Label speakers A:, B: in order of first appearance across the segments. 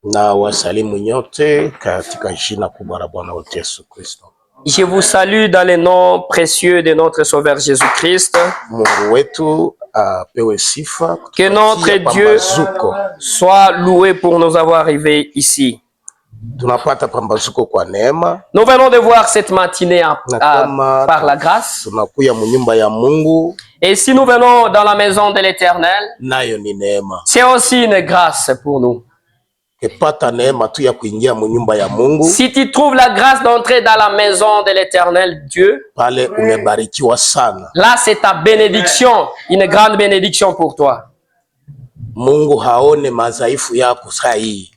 A: Na wasalimu nyote katika jina kubwa la Bwana wetu Yesu Kristo.
B: Je vous salue dans le nom précieux de notre Sauveur Jésus-Christ.
A: Mungu wetu apewe sifa.
B: Que notre Dieu soit loué pour nous avoir arrivés ici.
A: Tunapata pambazuko kwa neema.
B: Nous venons de voir cette matinée par la grâce.
A: Tunakuya mu nyumba ya Mungu.
B: Et si nous venons dans la maison de l'Éternel,
A: nayo ni neema.
B: C'est aussi une grâce pour nous. Si tu trouves la grâce d'entrer dans la maison de l'Éternel Dieu, là c'est ta bénédiction, une grande bénédiction pour toi.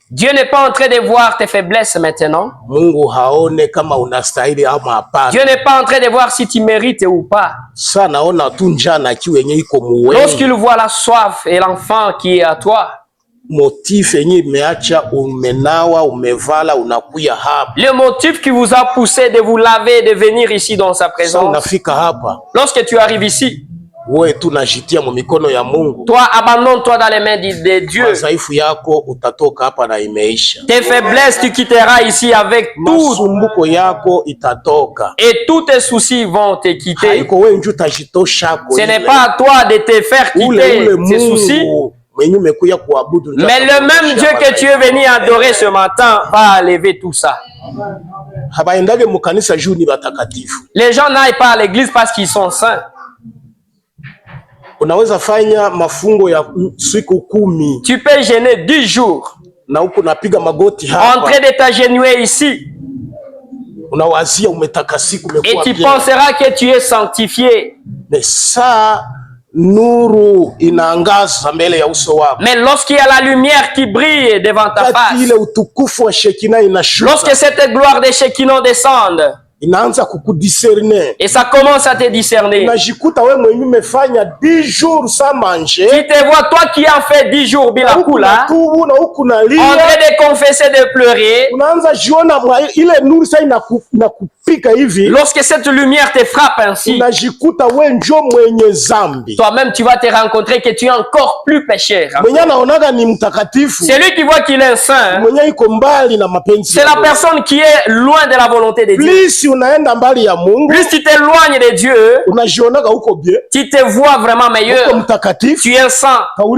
B: Dieu n'est pas en train de voir tes faiblesses maintenant. Dieu n'est pas en train de voir si tu mérites ou pas. Lorsqu'il voit la soif et l'enfant qui est à toi, le motif qui vous a poussé de vous laver, de venir ici dans sa présence. Lorsque tu arrives ici, toi, abandonne-toi dans les mains de Dieu. Tes faiblesses, tu quitteras ici avec tout. Et tous tes soucis vont te quitter. Ce n'est pas à toi de te faire quitter ces soucis. Mais le même Dieu que tu es venu adorer ce matin va lever tout ça. Les gens n'aillent pas à l'église parce qu'ils sont saints. Tu peux jeûner 10 jours en train de t'agenouiller ici. Et tu penseras que tu es sanctifié. Mais ça, mais lorsqu'il y a la lumière qui brille devant ta face, lorsque cette gloire de Shekinah descend, et ça commence à te discerner. Tu te vois, toi qui as fait 10 jours bila kula, en train de confesser, de pleurer. Lorsque cette lumière te frappe ainsi, toi-même tu vas te rencontrer que tu es encore plus pécheur. C'est lui qui voit qu'il est saint. C'est la personne qui est loin de la volonté de Dieu. Plus tu t'éloignes de Dieu, tu te vois vraiment meilleur. Tu es saint. Et on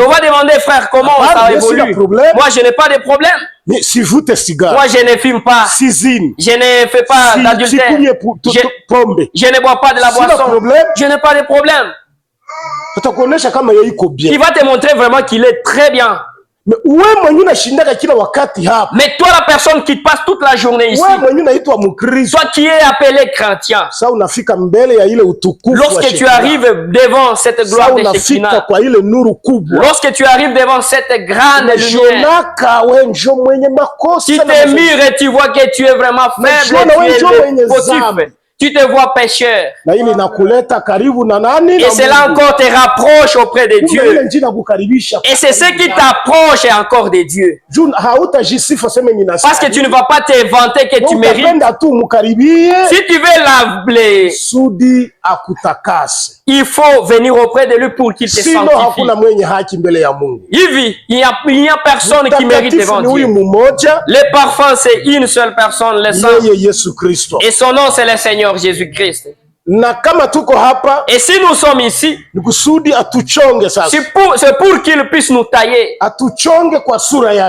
B: va demander, frère, comment ça évolue? Moi, je n'ai pas de problème. Moi, je ne fume pas. Je ne fais pas d'adultère. Je ne bois pas de la boisson. Je n'ai pas de problème. Il va te montrer vraiment qu'il est très bien. Mais toi, la personne qui passe toute la journée ici, toi qui es appelé chrétien, lorsque tu arrives devant cette gloire de Shekinah, lorsque tu arrives devant cette grande lumière, tu te mires et tu vois que tu es vraiment faible, tu es fautif. Tu te vois pécheur. Et cela encore te rapproche auprès de Dieu. Et c'est ce qui t'approche encore de Dieu. Parce que tu ne vas pas te vanter que tu mérites. Si tu veux l'appeler, il faut venir auprès de lui pour qu'il te sanctifie. Il n'y a personne qui mérite devant Dieu. Le parfum, c'est une seule personne, le sang. Et son nom, c'est le Seigneur Jésus-Christ. Et si nous sommes ici, c'est pour qu'il puisse nous tailler,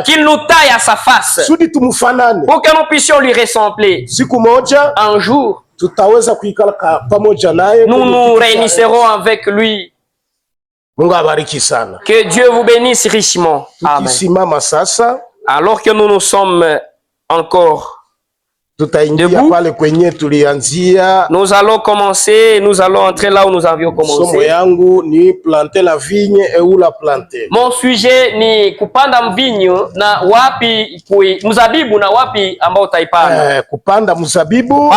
B: qu'il nous taille à sa face, pour que nous puissions lui ressembler. Un jour, nous nous réunirons avec lui. Que Dieu vous bénisse richement. Amen. Alors que nous sommes encore debout, nous allons commencer, nous allons entrer là où nous avions commencé. Mon sujet ni kupanda mvinyo na wapi mzabibu na wapi ambao utaipanda.
A: Kupanda mzabibu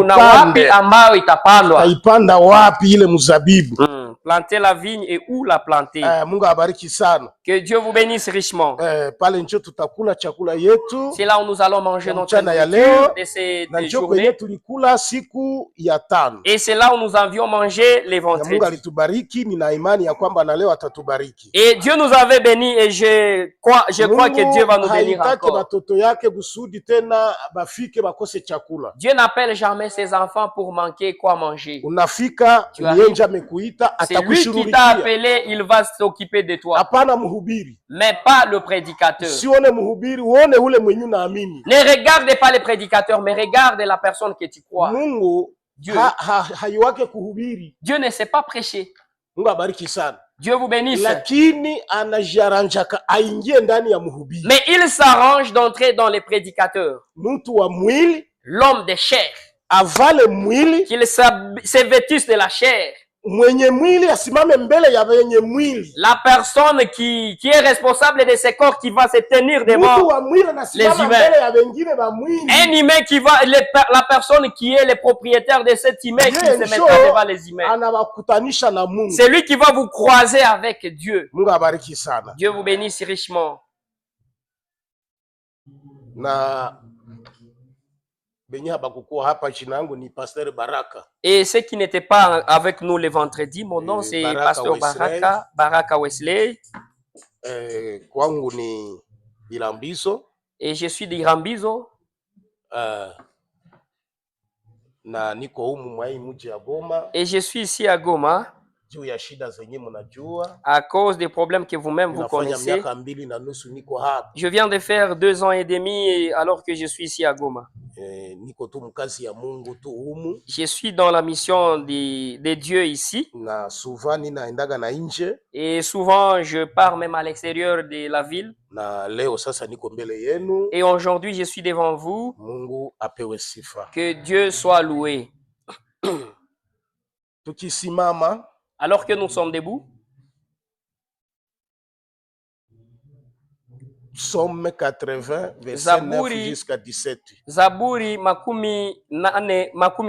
B: na wapi ambao itapandwa.
A: Utaipanda wapi ile mzabibu?
B: planter la vigne et où la planter.
A: Mungu abariki sana.
B: Que Dieu vous bénisse richement.
A: Pale njo tutakula chakula yetu.
B: C'est là où nous allons manger notre nourriture de ces journées.
A: Tulikula siku ya tano.
B: Et c'est là où nous avions mangé les vendredis.
A: Mungu alitubariki, nina imani ya kwamba na leo atatubariki.
B: Et Dieu nous avait bénis et je crois que Dieu va nous bénir encore.
A: Batoto yake kusudi tena bafike bakose chakula.
B: Dieu n'appelle jamais ses enfants pour manquer quoi manger.
A: Unafika yenja amekuita atakushughulikia.
B: C'est lui qui t'a appelé, il va s'occuper de toi.
A: Hapana mhubiri.
B: Mais pas le prédicateur.
A: Sione mhubiri, uone ule mwenye unaamini.
B: Ne regarde pas les prédicateurs, mais regarde la personne que tu crois.
A: Mungu Dieu hayuwake kuhubiri.
B: Dieu ne sait pas prêcher.
A: Mungu abariki sana.
B: Dieu vous bénisse.
A: Lakini anajaranjaka aingie ndani ya mhubiri.
B: Mais il s'arrange d'entrer dans les prédicateurs.
A: Mtu wa mwili,
B: l'homme de chair,
A: avale mwili,
B: qu'il se vêtisse de la chair.
A: Mwenye mwili asimame mbele ya wenye mwili.
B: La personne qui est responsable de ce corps qui va se tenir devant les humains. Un humain qui va, la personne qui est le propriétaire de cet humain qui se mettra devant les humains. C'est lui qui va vous croiser avec Dieu. Dieu vous bénisse richement. Et ceux qui n'étaient pas avec nous le vendredi, mon nom c'est Pasteur Baraka Wesley. Et je suis d'Irambizo. Et je suis ici à Goma. À cause des problèmes que vous-même vous connaissez. Je viens de faire 2 ans et demi alors que je suis ici à Goma. Je suis dans la mission de Dieu ici. Et souvent je pars même à l'extérieur de la ville. Et aujourd'hui je suis devant vous. Que Dieu soit loué. Alors que nous sommes debout,
A: Somme 80, verset 9 jusqu'à 17.
B: Zaburi makumi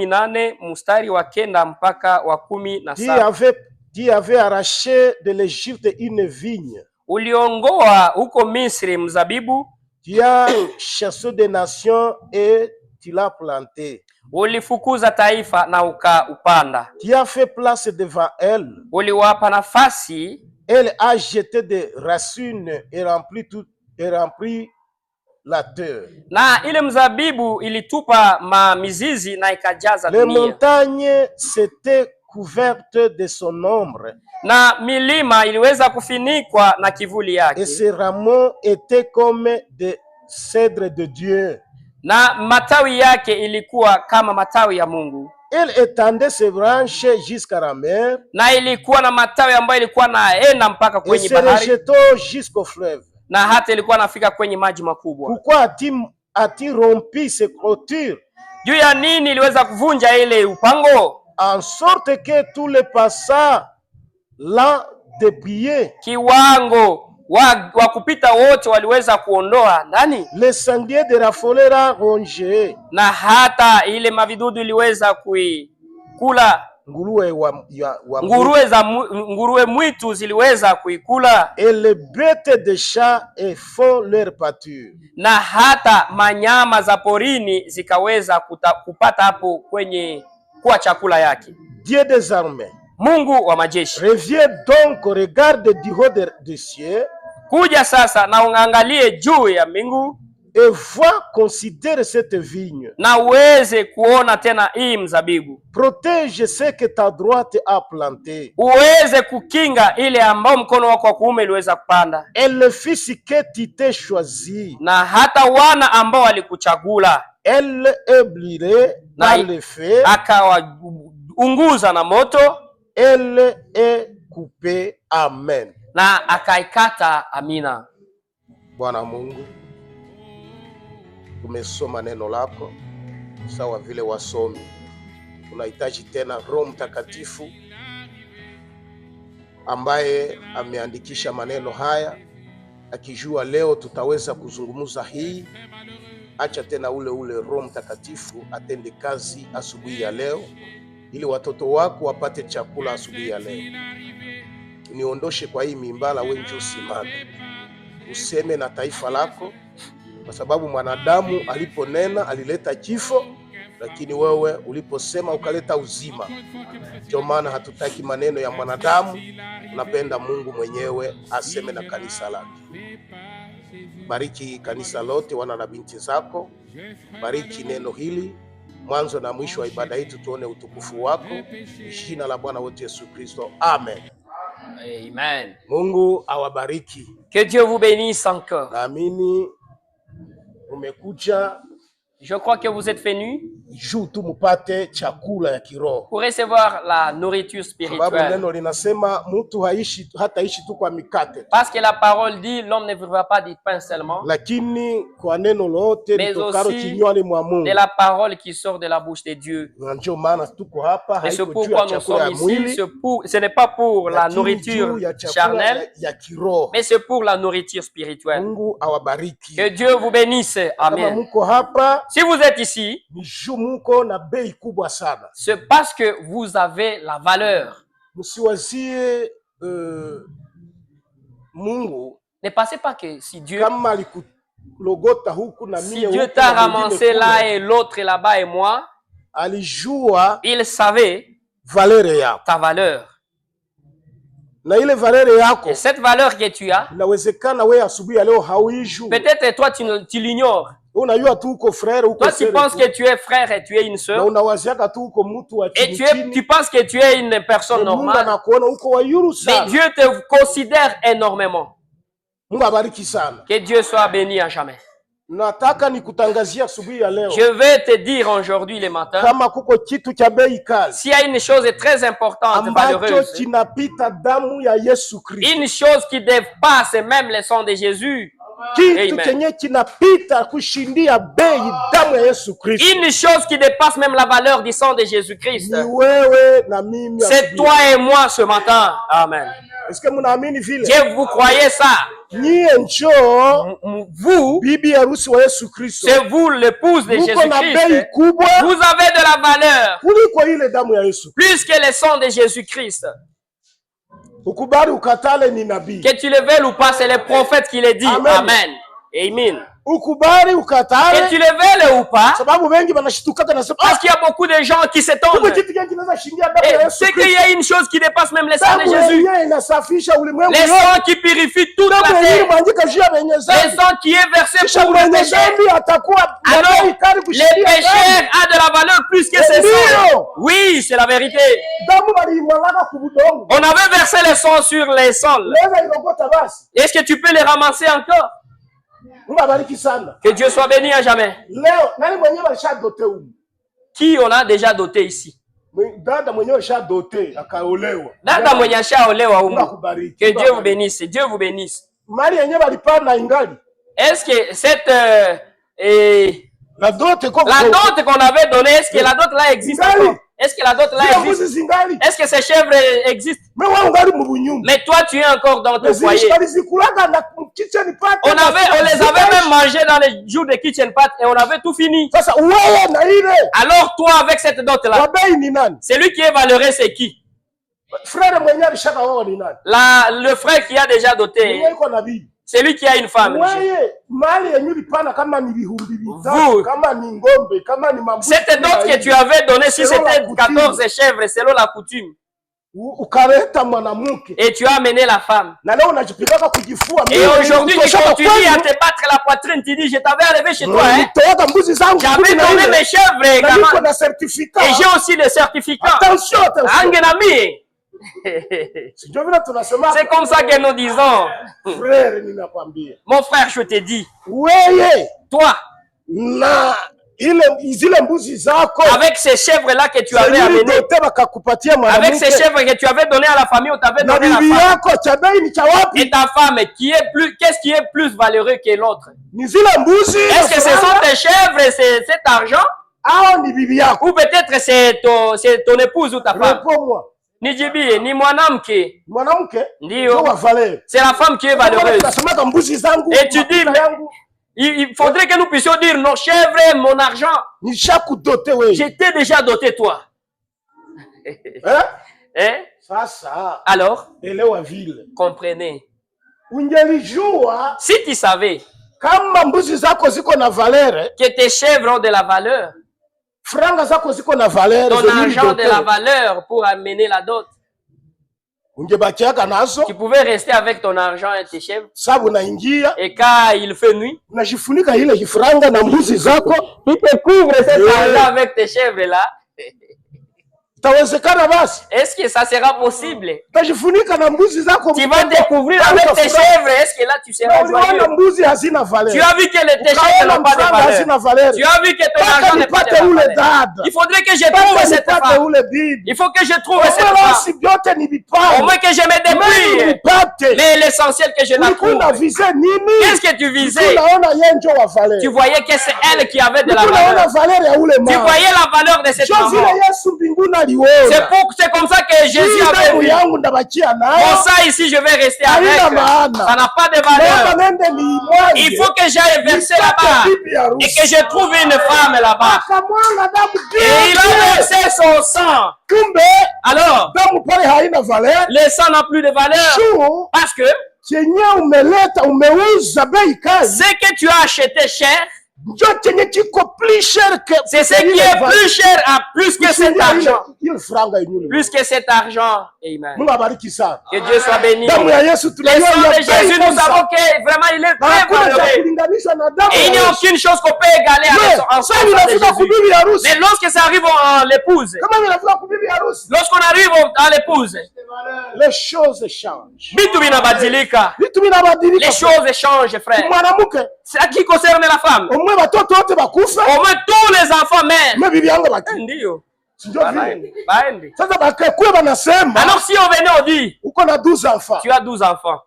B: nane mustari wa kenda mpaka wa 17.
A: Dieu avait arraché de l'Égypte une vigne.
B: Uliongoa huko Misri mzabibu.
A: Tu as chassé des nations et tu l'as planté.
B: Ulifukuza taifa na ukaupanda.
A: Tu as fait place devant elle.
B: Uliwapa nafasi.
A: Elle a jeté des racines et rempli la terre.
B: Na ile mzabibu ilitupa mizizi na ikajaza dunia.
A: Les montagnes s'étaient couvertes de son ombre.
B: Na milima iliweza kufinikwa na kivuli yake.
A: Et ses rameaux étaient comme des cèdres de Dieu.
B: Na matawi yake ilikuwa kama matawi ya Mungu.
A: Elle étendait ses branches jusqu'à la mer.
B: Na ilikuwa na matawi ambayo ilikuwa naenda mpaka kwenye bahari.
A: Et se rejetait jusqu'au fleuve.
B: Na hata ilikuwa nafika kwenye maji makubwa.
A: Pourquoi a-t-il rompu ses clôtures?
B: Juu ya nini iliweza kuvunja ile upango?
A: En sorte que tous les passants l'ont dépouillé.
B: Kiwango wa kupita wote waliweza kuondoa ndani.
A: Le sanglier de la forêt a rongé.
B: Na hata ile mavidudu iliweza kuikula. Nguruwe mwitu ziliweza kuikula.
A: Et les bêtes de chat font leur pâture.
B: Na hata manyama za porini zikaweza kupata hapo kwenye kwa chakula yake.
A: Dieu des armées,
B: Mungu wa majeshi,
A: reviens donc, regarde du haut des cieux.
B: Kuja sasa na uangalie juu ya mbingu.
A: Et vois, considère cette vigne.
B: Na uweze kuona tena hii mzabibu.
A: Protège ce que ta droite a planté.
B: Uweze kukinga ile ambao mkono wako wa kuume iliweza kupanda.
A: Et le fils que tu t'es choisi.
B: Na hata wana ambao walikuchagula.
A: Elle est brûlée dans le feu.
B: Akawaunguza na moto.
A: Elle est coupée. Amen.
B: Na akaikata. Amina.
A: Bwana Mungu, tumesoma neno lako sawa vile wasomi. Tunahitaji tena Roho Mtakatifu ambaye ameandikisha maneno haya, akijua leo tutaweza kuzungumza hii. Acha tena ule Roho Mtakatifu atende kazi asubuhi ya leo, ili watoto wako wapate chakula asubuhi ya leo. uniondoshe kwa hii mimbala, wewe njoo usimame useme na taifa lako, kwa sababu mwanadamu aliponena alileta kifo, lakini wewe uliposema ukaleta uzima. Ndio maana hatutaki maneno ya mwanadamu, tunapenda Mungu mwenyewe aseme na kanisa lake. Bariki kanisa lote, wana na binti zako. Bariki neno hili mwanzo na mwisho wa ibada yetu, tuone utukufu wako. Jina la Bwana wetu Yesu Kristo, amen.
B: Amen.
A: Mungu awabariki.
B: Que Dieu vous bénisse encore.
A: Naamini umekuja,
B: je crois que vous êtes venus
A: juu tu mupate chakula ya kiroho,
B: pour recevoir la nourriture spirituelle.
A: Sababu neno linasema mtu hataishi tu kwa mikate.
B: Parce que la parole dit l'homme ne vivra pas du pain seulement,
A: lakini kwa neno lote litokalo kinywani mwa Mungu,
B: de la parole qui sort de la bouche de Dieu.
A: Ndio maana tuko hapa,
B: haiko juu ya chakula ya mwili, ce n'est pas pour la nourriture charnelle, mais c'est pour la nourriture spirituelle.
A: Mungu awabariki.
B: Que Dieu vous bénisse. Amen. Si vous êtes ici, c'est parce que vous avez la valeur. Ne pensez pas que si Dieu t'a ramassé là et l'autre là-bas et moi, il savait ta valeur. Et cette valeur que tu as, peut-être toi tu l'ignores. Toi tu penses que tu es frère et tu es une sœur, et tu penses que tu es une personne normale, mais Dieu te considère énormément. Que Dieu soit béni à jamais. Je vais te dire aujourd'hui le matin, s'il y a une chose très importante, valeureuse, une chose qui dépasse même le sang de Jésus, une chose qui dépasse même la valeur du sang de Jésus-Christ, c'est toi et moi ce matin. Amen. Dieu, vous croyez ça? Vous, c'est vous l'épouse de Jésus-Christ. Vous avez de la valeur plus que le sang de Jésus-Christ. Que tu le veuilles ou pas, c'est le prophète qui le dit. Amen. Amen. Que tu le veuilles ou pas, parce qu'il y a beaucoup de gens qui s'étonnent. C'est qu'il y a une chose qui dépasse même le sang de Jésus. Le sang qui purifie toute la terre. Le sang qui est versé pour le péché. Alors, le péché a de la valeur plus que ce sang. Oui, c'est la vérité. On avait versé le sang sur les sols. Est-ce que tu peux les ramasser encore? Que Dieu soit béni à jamais. Qui on a déjà doté ici? Dada mwenye ashaolewa humu. Que Dieu vous bénisse. Dieu vous bénisse. Est-ce que cette la dot qu'on avait donnée, est-ce que la dot là existe encore? Est-ce que la dot là existe? Est-ce que ces chèvres existent? Mais toi, tu es encore dans ton foyer. On les avait même mangés dans les jours de kitchen pat et on avait tout fini. Alors toi, avec cette dot là, celui qui est valeureux, c'est qui? Le frère qui a déjà doté. C'est lui qui a une femme. Vous, cette dot que tu avais donnée, si c'était 14 chèvres selon la coutume, et tu as amené la femme, et aujourd'hui tu continues à te battre la poitrine, tu dis je t'avais enlevé chez toi, hein? J'avais donné mes chèvres également, et j'ai aussi le certificat. C'est comme ça que nous disons. Mon frère, je te dis, toi, avec ces chèvres-là que tu avais amenées, avec ces chèvres que tu avais donné à la famille, on t'avait donné la femme. Et ta femme, qu'est-ce qui est plus valeureux que l'autre? Est-ce que ce sont tes chèvres, c'est cet argent? Ou peut-être c'est ton épouse ou ta femme? Ni jibi, ni mwanamke. Ndio. C'est la femme qui est valeureuse. Et tu dis, il faudrait que nous puissions dire nos chèvres, mon argent. J'étais déjà doté, toi. Hein? Alors, comprenez. Si tu savais que tes chèvres ont de la valeur, ton argent de la valeur pour amener la dot, tu pouvais rester avec ton argent et tes chèvres. Et quand il fait nuit, tu te couvres cet argent avec tes chèvres là. Est-ce que ça sera possible? Tu vas te couvrir avec tes chèvres. Est-ce que là tu seras joyeux? Tu as vu que tes chèvres n'ont pas de valeur. Tu as vu que ton argent n'est pas de valeur. Il faudrait que je trouve cette femme. Il faut que je trouve cette femme. Au moins que je me débrouille. Mais l'essentiel que je la trouve. Qu'est-ce que tu visais? Tu voyais que c'est elle qui avait de la valeur. Tu voyais la valeur de cette enfant. C'est comme ça que Jésus avait dit. Bon, ça ici, je vais rester avec. Ça n'a pas de valeur. Il faut que j'aille verser là-bas et que je trouve une femme là-bas. Et il a versé son sang. Alors, le sang n'a plus de valeur parce que ce que tu as acheté cher, c'est ce qui est plus cher à plus que cet argent. Plus que cet argent. Amen. Que Dieu soit béni. Le sang de Jésus, nous savons que vraiment il est très valeureux. Et il n'y a aucune chose qu'on peut égaler avec son sang de Jésus. Mais lorsque ça arrive à l'épouse, lorsqu'on arrive à l'épouse,
A: les choses changent.
B: Les choses changent, frère. C'est à qui concerne la femme. Au moins tous les enfants meurent. Alors si on venait on dit, tu as 12 enfants.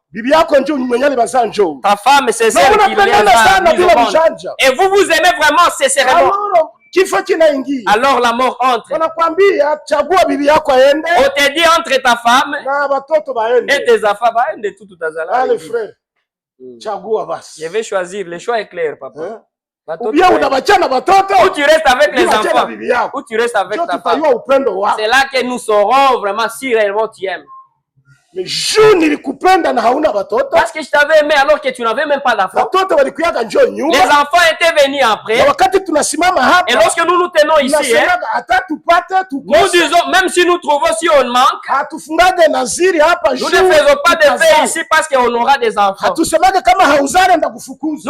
B: Ta femme c'est celle qui les a mis au monde. Et vous vous aimez vraiment sincèrement. Alors la mort entre. On te dit entre ta femme et tes enfants.
A: Allez frère,
B: je vais choisir. Le choix est clair, papa. Ou tu restes avec les enfants, ou tu restes avec ta femme. C'est là que nous saurons vraiment si réellement tu aimes.
A: Parce
B: que je t'avais aimé alors que tu n'avais même pas d'enfant. Les enfants étaient venus après. Et lorsque nous nous tenons ici, nous disons, même si nous trouvons si on manque, nous ne faisons pas de fêtes ici parce qu'on aura des enfants. Nous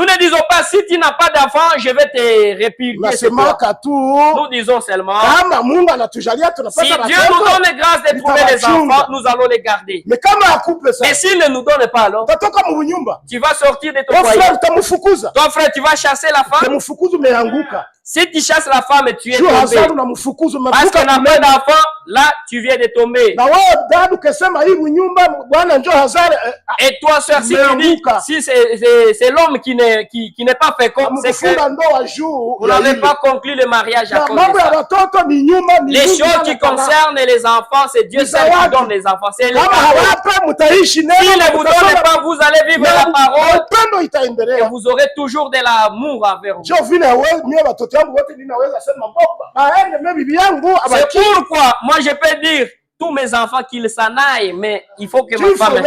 B: ne disons pas, si tu n'as pas d'enfant, je vais te répudier. Nous disons seulement, si Dieu nous donne grâce de trouver les enfants, nous allons les garder. Mais s'il ne nous donne pas alors, tu vas sortir de ton foyer. Ton frère, tu vas chasser la femme. Si tu chasses la femme, tu es tombé. Parce qu'elle n'a pas d'enfant, là, tu viens de tomber. Et toi, soeur, si tu dis, si c'est l'homme qui n'est pas fécond, c'est que vous n'avez pas conclu le mariage à cause de ça. Les choses qui concernent les enfants, c'est Dieu seul qui donne les enfants. C'est les s'il ne vous donne pas, vous allez vivre la parole et vous aurez toujours de l'amour envers vous. C'est pourquoi moi je peux dire tous mes enfants qu'ils s'en aillent, mais il faut que ma femme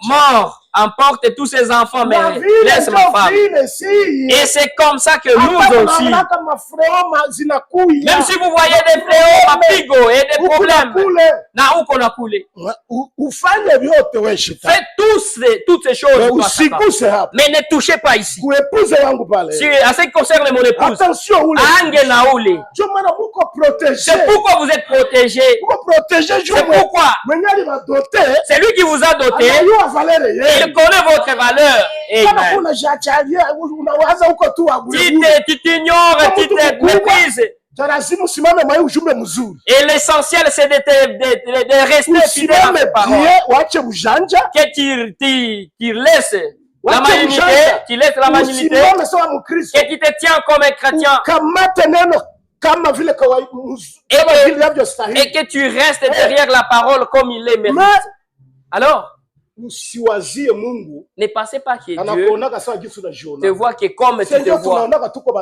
B: mort emporte tous ses enfants, mais laisse ma femme. Et c'est comme ça que nous aussi, même si vous voyez des fléaux, mapigo et des problèmes, na où qu'on a coulé, faites toutes ces choses, mais ne touchez pas ici. En ce qui concerne mon épouse, c'est pourquoi vous êtes protégés. C'est pourquoi c'est lui qui vous a doté. Il connaît votre valeur. Tu t'ignores, tu te méprises. Et l'essentiel, c'est de rester fidèle à ses paroles. Que tu laisses la malignité, que tu te tiens comme un chrétien. Et que tu restes derrière la parole comme il est mérite. Alors, Ne pensez pas que Dieu te voit que comme tu te vois.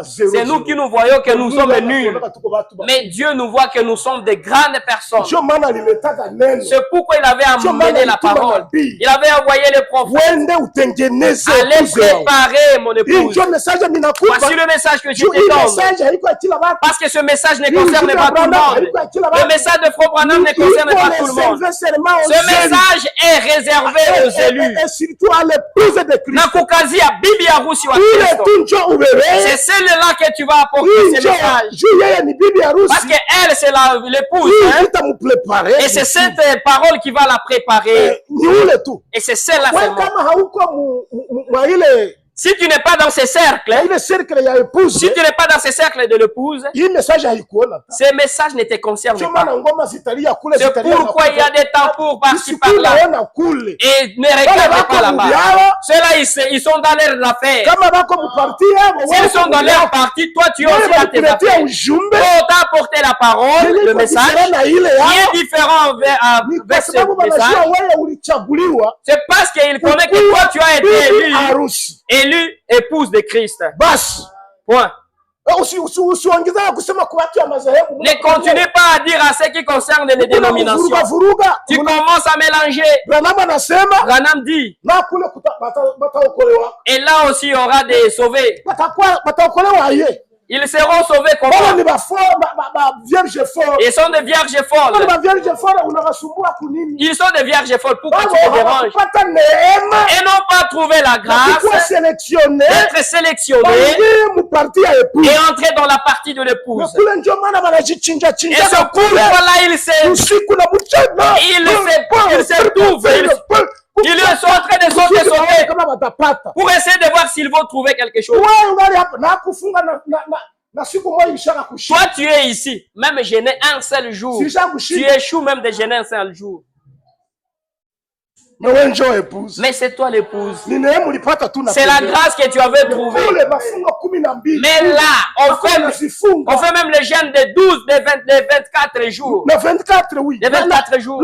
B: C'est nous qui nous voyons que nous sommes nuls. Mais Dieu nous voit que nous sommes de grandes personnes. C'est pourquoi il avait amené la parole. Il avait envoyé les prophètes. Allez préparer mon épouse. Voici le message que je te donne. Parce que ce message ne concerne pas tout le monde. Le message de Frère Branham ne concerne pas tout le monde. Ce message est réservé aux élus. C'est celle-là que tu vas apporter ce message. Parce qu'elle, c'est l'épouse. Et c'est cette parole qui va la préparer. Et c'est celle-là seulement. Si tu n'es pas dans ce cercle, si tu n'es pas dans ce cercle de l'épouse, ce message ne te concerne pas. C'est pourquoi il y a des tambours par-ci par-là. Et ne regarde pas là-bas. Ceux-là, ils sont dans leur affaire. S'ils sont dans leur partie, toi, tu es aussi dans tes affaires. Pour t'apporter la parole, le message, qui est différent avec ce message. C'est parce qu'il connaît que toi, tu as été élu épouse de Christ. Point. Ne continue pas à dire à ce qui concerne les dénominations. Tu commences à mélanger. Branham dit. Et là aussi, il y aura des sauvés. Ils seront sauvés comment? Ils sont des vierges folles. Ils sont des vierges folles. Pourquoi tu te déranges? Et n'ont pas trouvé la grâce d'être sélectionnés et entrer dans la partie de l'épouse. Et ce pourquoi-là, il s'étouffe. Ils sont en train de sauter pour essayer de voir s'ils vont trouver quelque chose. Toi, tu es ici, même jeûner un seul jour. Tu échoues même de jeûner un seul jour. Mais c'est toi l'épouse. C'est la grâce que tu avais trouvée. Mais là, on fait même le jeûne de 12, de 24 jours. De 24 jours.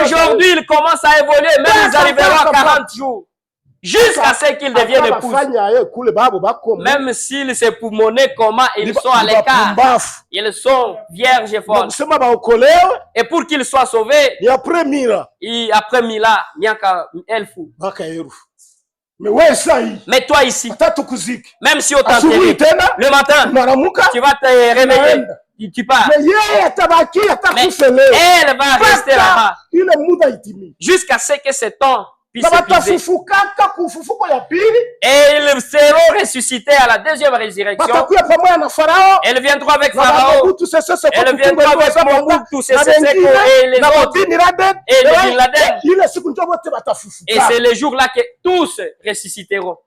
B: Aujourd'hui, ils commencent à évoluer, même ils arriveront à 40 jours. Jusqu'à ce qu'ils deviennent épouses. Même s'ils se poumonaient comment, ils sont à l'écart. Ils sont vierges folles. Et pour qu'ils soient sauvés, après 1000 ans, miaka elfu. Mais toi ici, même si on t'enterre, le matin, tu vas te réveiller. Tu pars. Mais elle va rester là-bas. Jusqu'à ce que ce temps puisse s'épuiser. Et ils seront ressuscités à la deuxième résurrection. Elles viendront avec Pharaon. Elles viendront avec Mobutu Sese Seko et les autres. Et les Bin Laden. Et c'est le jour-là que tous ressusciteront.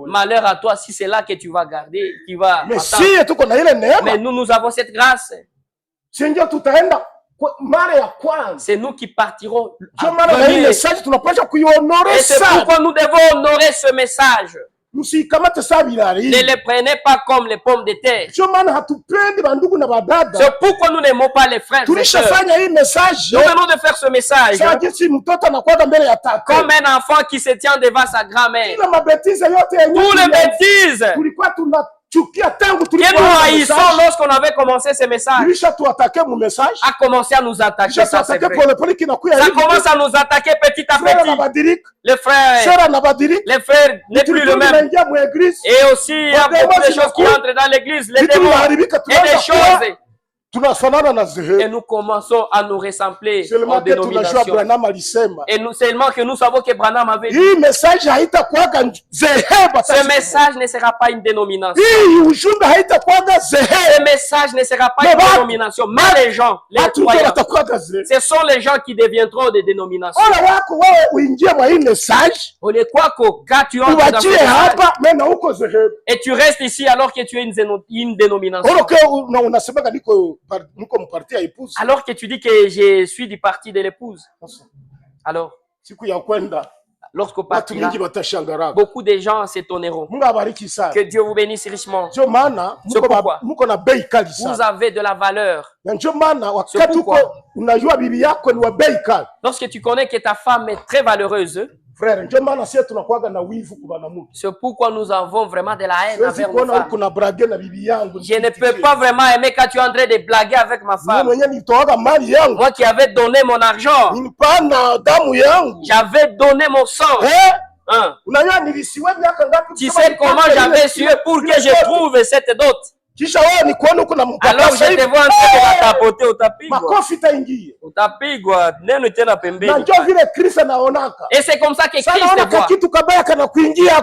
B: Malheur à toi si c'est là que tu vas garder, tu vas. Mais nous avons cette grâce. C'est nous qui partirons. Et c'est pourquoi nous devons honorer ce message. Ne les prenez pas comme les pommes de terre. C'est pourquoi nous n'aimons pas les frères et sœurs. Nous venons de faire ce message comme un enfant qui se tient devant sa grand-mère. Tous les bêtises que nous haïssons lorsqu'on avait commencé ce message a commencé à nous attaquer. Ça commence à nous attaquer petit à petit. Les frères n'est plus le même. Et aussi il y a beaucoup de choses qui entrent dans l'église, les démons et des choses. Et nous commençons à nous ressembler aux dénominations. Et nous seulement que nous savons que Branham avait dit. Ce message ne sera pas une dénomination. Ce message ne sera pas une dénomination. Mais les gens, les croyants, ce sont les gens qui deviendront des dénominations. On est quoi que tu entres dans ce message et tu restes ici alors que tu es une dénomination. Alors que tu dis que je suis du parti de l'épouse. Alors, Lorsqu'on partira, beaucoup de gens s'étonneront. Que Dieu vous bénisse richement. C'est pourquoi vous avez de la valeur. C'est pourquoi, lorsque tu connais que ta femme est très valeureuse, c'est pourquoi nous avons vraiment de la haine envers nos femmes. Je ne peux pas vraiment aimer quand tu es en train de blaguer avec ma femme. Moi qui avais donné mon argent, j'avais donné mon sang. Tu sais comment j'avais sué pour que je trouve cette dot? Alors je te vois en train de la tapoter, utapigwa neno tena pembeni. Et c'est comme ça que Christ voit.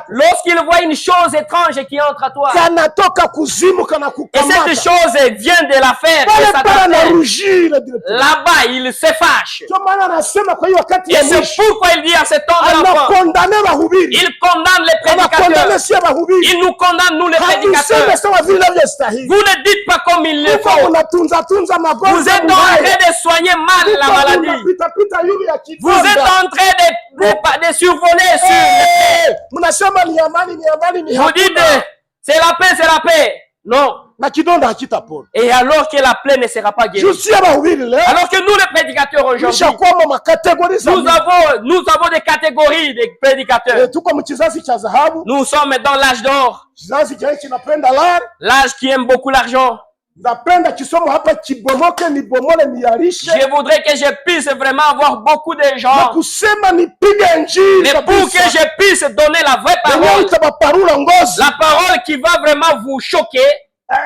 B: Lorsqu'il voit une chose étrange qui entre à toi, et cette chose vient de la faire, là-bas il se fâche. Et c'est pourquoi il dit à cet homme de la foi, il condamne les prédicateurs, il nous condamne nous les prédicateurs. Vous ne dites pas comme il le faut. Vous êtes en train de soigner mal la maladie. Vous êtes en train de survoler sur les... Vous dites, c'est la paix, c'est la paix. Non. Et alors que la plaie ne sera pas guérie. Alors que nous, les prédicateurs aujourd'hui, nous avons des catégories de prédicateurs. Nous sommes dans l'âge d'or. L'âge qui aime beaucoup l'argent. Je voudrais que je puisse vraiment avoir beaucoup de gens. Mais pour que je puisse donner la vraie parole, la parole qui va vraiment vous choquer. Et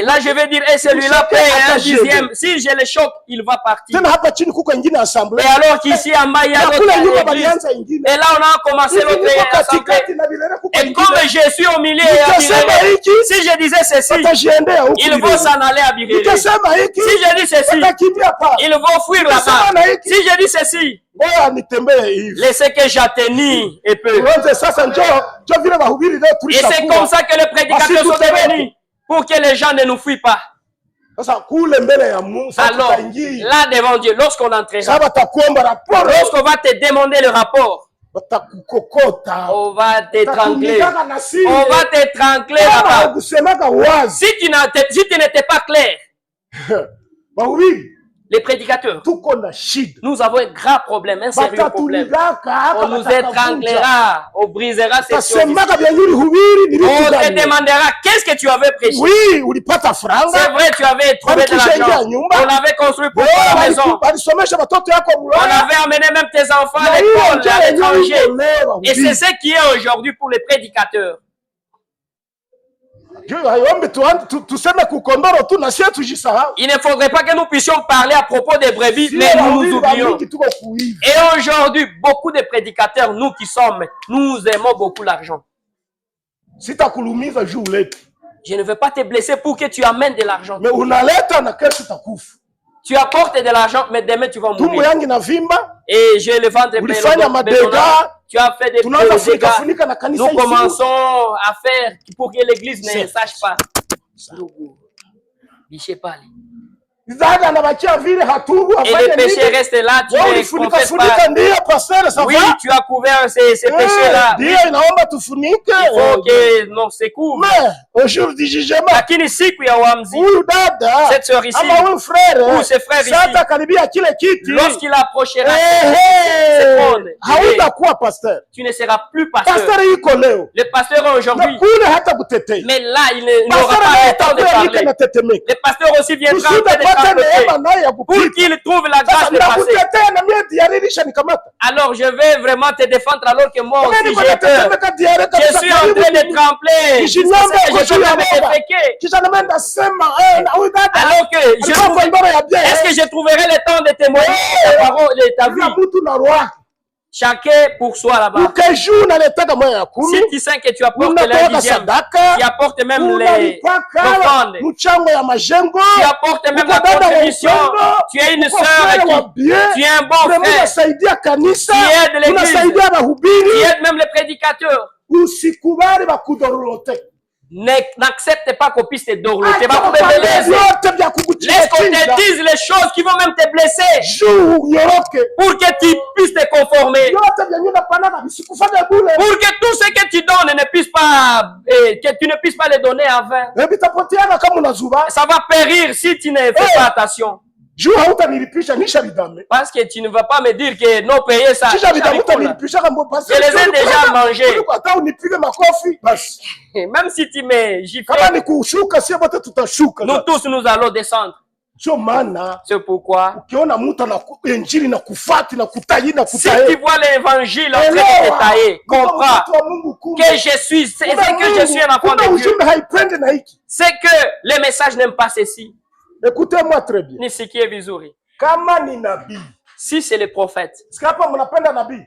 B: là je vais dire, et celui-là paye un dixième. Si je le choque, il va partir. Et alors qu'ici en bas il y a l'autre église. Et là on a commencé l'autre assemblée. Et comme je suis au milieu, si je disais ceci, ils vont s'en aller à Birélé. Si je dis ceci, ils vont fuir là-bas. Si je dis ceci, laissez que j'atteigne et peu. Et c'est comme ça que les prédicateurs sont devenus, pour que les gens ne nous fuient pas. Alors, là devant Dieu, lorsqu'on entrera, lorsqu'on va te demander le rapport, on va t'étrangler. On va t'étrangler là-bas. Si tu n'étais pas clair, les prédicateurs, nous avons un grave problème, un sérieux problème. On nous étranglera, on brisera ces choses. On te demandera, qu'est-ce que tu avais prêché? C'est vrai, tu avais trouvé de l'argent. On avait construit pour toi la maison. On avait emmené même tes enfants à l'école, à l'étranger. Et c'est ce qui est aujourd'hui pour les prédicateurs. Il ne faudrait pas que nous puissions parler à propos des brebis, mais nous nous oublions. Et aujourd'hui, beaucoup de prédicateurs, nous qui sommes, nous aimons beaucoup l'argent. Je ne veux pas te blesser pour que tu amènes de l'argent. Tu apportes de l'argent, mais demain tu vas mourir. Et j'ai le ventre plein. Tu as fait des dégâts. Nous commençons à faire pour que l'église ne sache pas. Et les péchés restent là, tu ne confesses pas. Oui, tu as couvert ces péchés-là. Il faut que l'on se couvre. Lakini siku ya uamuzi, cette sœur ici, ou ce frère ici, lorsqu'il approchera ce trône, tu ne seras plus pasteur. Le pasteur aujourd'hui, mais là, il n'aura pas le temps de parler. Le pasteur aussi viendra pour qu'il trouve la grâce de passer. Alors je vais vraiment te défendre alors que moi aussi j'ai peur. Je suis en train de trembler. Je suis en train de déféquer. Alors que est-ce que je trouverai le temps de témoigner ta parole et ta vie? Chacun pour soi là-bas. Si tu sens que tu apportes les dixièmes, tu apportes même les offrandes, tu apportes même la contribution, tu es une sœur, tu es un bon frère, tu aides l'église, tu aides même les prédicateurs. N'accepte pas qu'on puisse te dorloter. Laisse qu'on te dise les choses qui vont même te blesser. Pour que tu puisses te conformer. Pour que tout ce que tu donnes ne puisse pas, que tu ne puisses pas les donner en vain. Ça va périr si tu ne fais pas attention. Parce que tu ne vas pas me dire que non payer ça. Je les ai déjà mangés. Même si tu me gifles, nous tous nous allons descendre. C'est pourquoi si tu vois l'évangile en train de te tailler, comprends que je suis, c'est que je suis un enfant de Dieu. C'est que les messages n'aiment pas ceci.
C: Écoutez-moi très bien.
B: Si c'est les prophètes.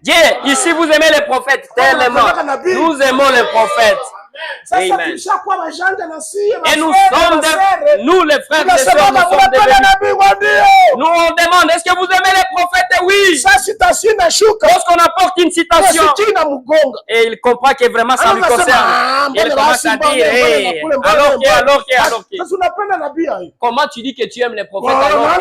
B: Dieu, ici vous aimez les prophètes tellement. Nous aimons les prophètes. Amen. Et nous sommes nous les frères et sœurs, nous sommes devenus. Nous on demande, est-ce que vous aimez les prophètes? Oui. Lorsqu'on apporte une citation et il comprend que vraiment ça lui concerne, il commence à dire, hey, alors que. Comment tu dis que tu aimes les prophètes alors?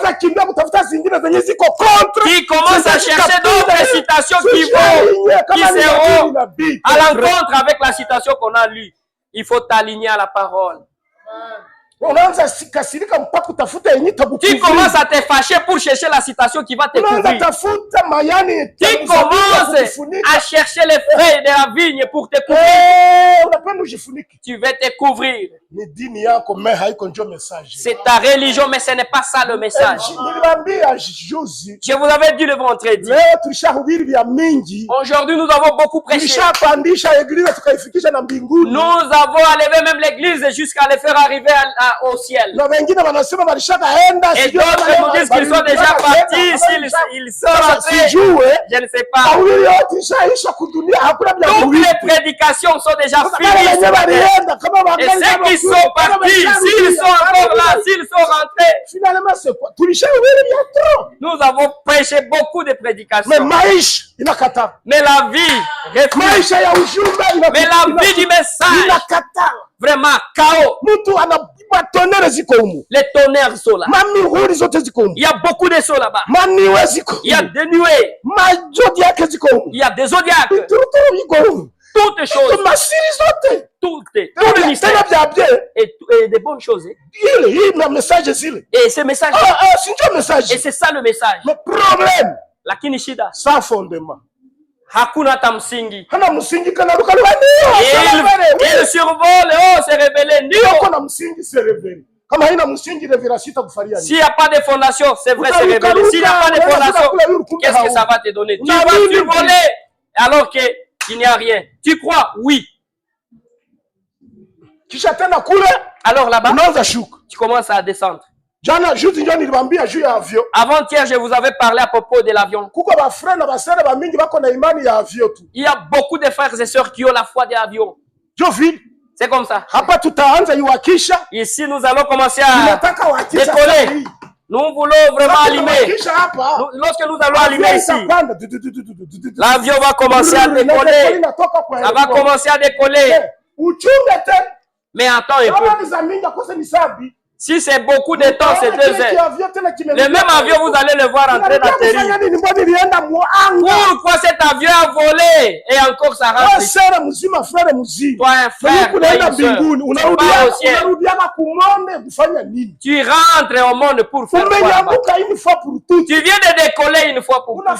B: Qui commence à chercher d'autres citations qui seront à l'encontre avec la citation qu'on a lue. Il faut t'aligner à la parole. Tu commences à te fâcher pour chercher la citation qui va te couvrir. Tu commences à chercher les feuilles de la vigne pour te couvrir. Tu veux te couvrir. C'est ta religion, mais ce n'est pas ça le message. Je vous avais dit le vendredi. Aujourd'hui, nous avons beaucoup prêché. Nous avons élevé même l'église jusqu'à les faire arriver au ciel. Et d'autres nous disent qu'ils sont déjà partis. S'ils sont rentrés, je ne sais pas. Toutes les prédications sont déjà finies. Et ceux qui sont partis, s'ils sont encore là, s'ils sont rentrés, nous avons prêché beaucoup de prédications. Mais la vie refuse. Mais la vie du message, vraiment chaos. Les tonnerres sont là. Il y a beaucoup de sceaux là-bas. Il y a des nuées. Il y a des zodiaques. Toutes les choses. Tout le mystère. Et des bonnes choses. Et ce message. Et c'est ça le message.
C: Le problème.
B: La kinishida.
C: Sans fondement.
B: Hakuna tamsingi.
C: Hana msingi kana
B: il survole, se révèle. S'il n'y a pas de fondation, c'est vrai, c'est révélé. S'il n'y a pas de fondation, qu'est-ce que ça va te donner? Tu vas survoler alors qu'il n'y a rien. Tu crois? Oui. Alors là-bas, tu commences à descendre. Avant-hier, je vous avais parlé à propos de l'avion. Il y a beaucoup de frères et sœurs qui ont la foi de l'avion. C'est comme ça. Ici, nous allons commencer à décoller. Nous voulons vraiment allumer. Lorsque nous allons allumer ici, l'avion va commencer à décoller. Ça va commencer à décoller. Mais attends un peu. Si c'est beaucoup de temps, c'est 2 heures. Le même avion, vous allez le voir en train d'atterrir. Pourquoi cet avion a volé et encore ça rentre ici? Toi, un frère, pas au ciel. Tu rentres au monde pour faire quoi? Tu viens de décoller une fois pour toutes. Tu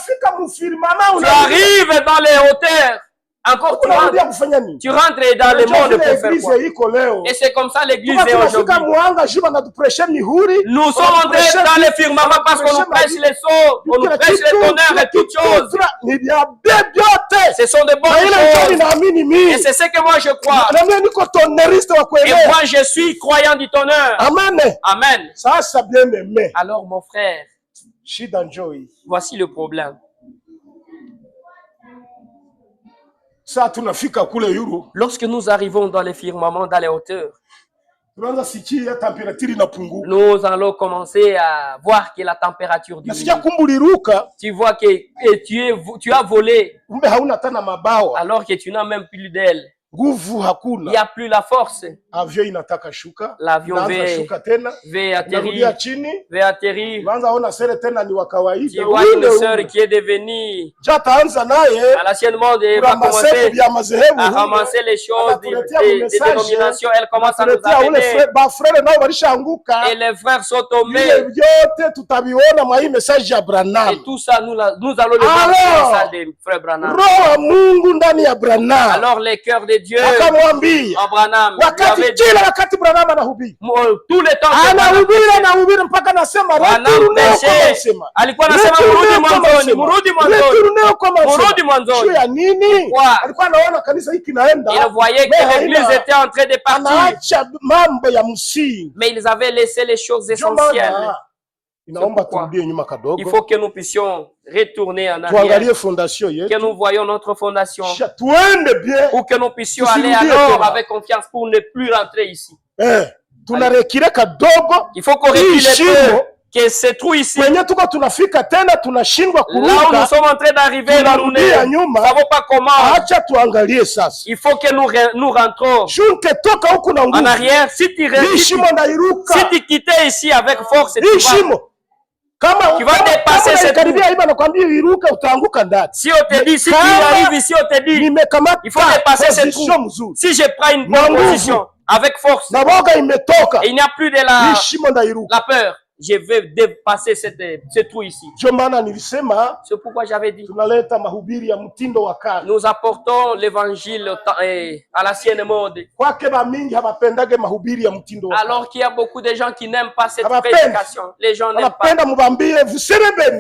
B: arrives dans les hauteurs. Encore tu rentres dans le monde pour faire quoi? Et c'est comme ça l'église est aujourd'hui. Nous sommes entrés dans le firmament parce qu'on nous prêche les sceaux, on nous prêche les tonnerres et toutes choses. Ce sont de bonnes choses. Et c'est ce que moi je crois. Et moi je suis croyant du tonnerre. Amen. Alors mon frère, voici le problème. Lorsque nous arrivons dans les firmaments, dans les hauteurs, nous allons commencer à voir que la température diminue. Tu vois que tu as volé alors que tu n'as même plus d'aile.
C: nguvu hakuna.
B: Il n'y a plus la force.
C: Avion inataka shuka.
B: L'avion veut atterrir.
C: Kwanza ona sere tena ni wa kawaida.
B: Tu vois une sœur qui est devenue à l'ancienne monde et va commencer à ramasser les choses des dénominations. Elle commence à nous amener. Et les frères sont tombés. Et tout ça, nous allons le voir dans le message des frères Branham. Alors les cœurs de Dieu, Branham, tout le temps alikuwa anasema murudi mwanzoni. Il voyait que l'église était en train de partir, mais ils avaient laissé les choses essentielles. Il faut que nous puissions retourner en arrière, que nous voyions notre fondation, pour que nous puissions aller alors avec confiance pour ne plus rentrer ici. Il faut qu'on recule un peu, que ce trou ici, là où nous sommes en train d'arriver, là nous ne savons pas comment. Il faut que nous rentrons en arrière. Si tu quittais ici avec force, tu vas dépasser cette trou. Si on te dit, si tu arrives ici, on te dit, il faut dépasser cette trou. Si je prends une bonne position, avec force, il n'y a plus de la peur. Je vais dépasser ce trou ici. C'est pourquoi j'avais dit, nous apportons l'évangile à l'ancienne mode. Alors qu'il y a beaucoup de gens qui n'aiment pas cette prédication. Les gens n'aiment pas.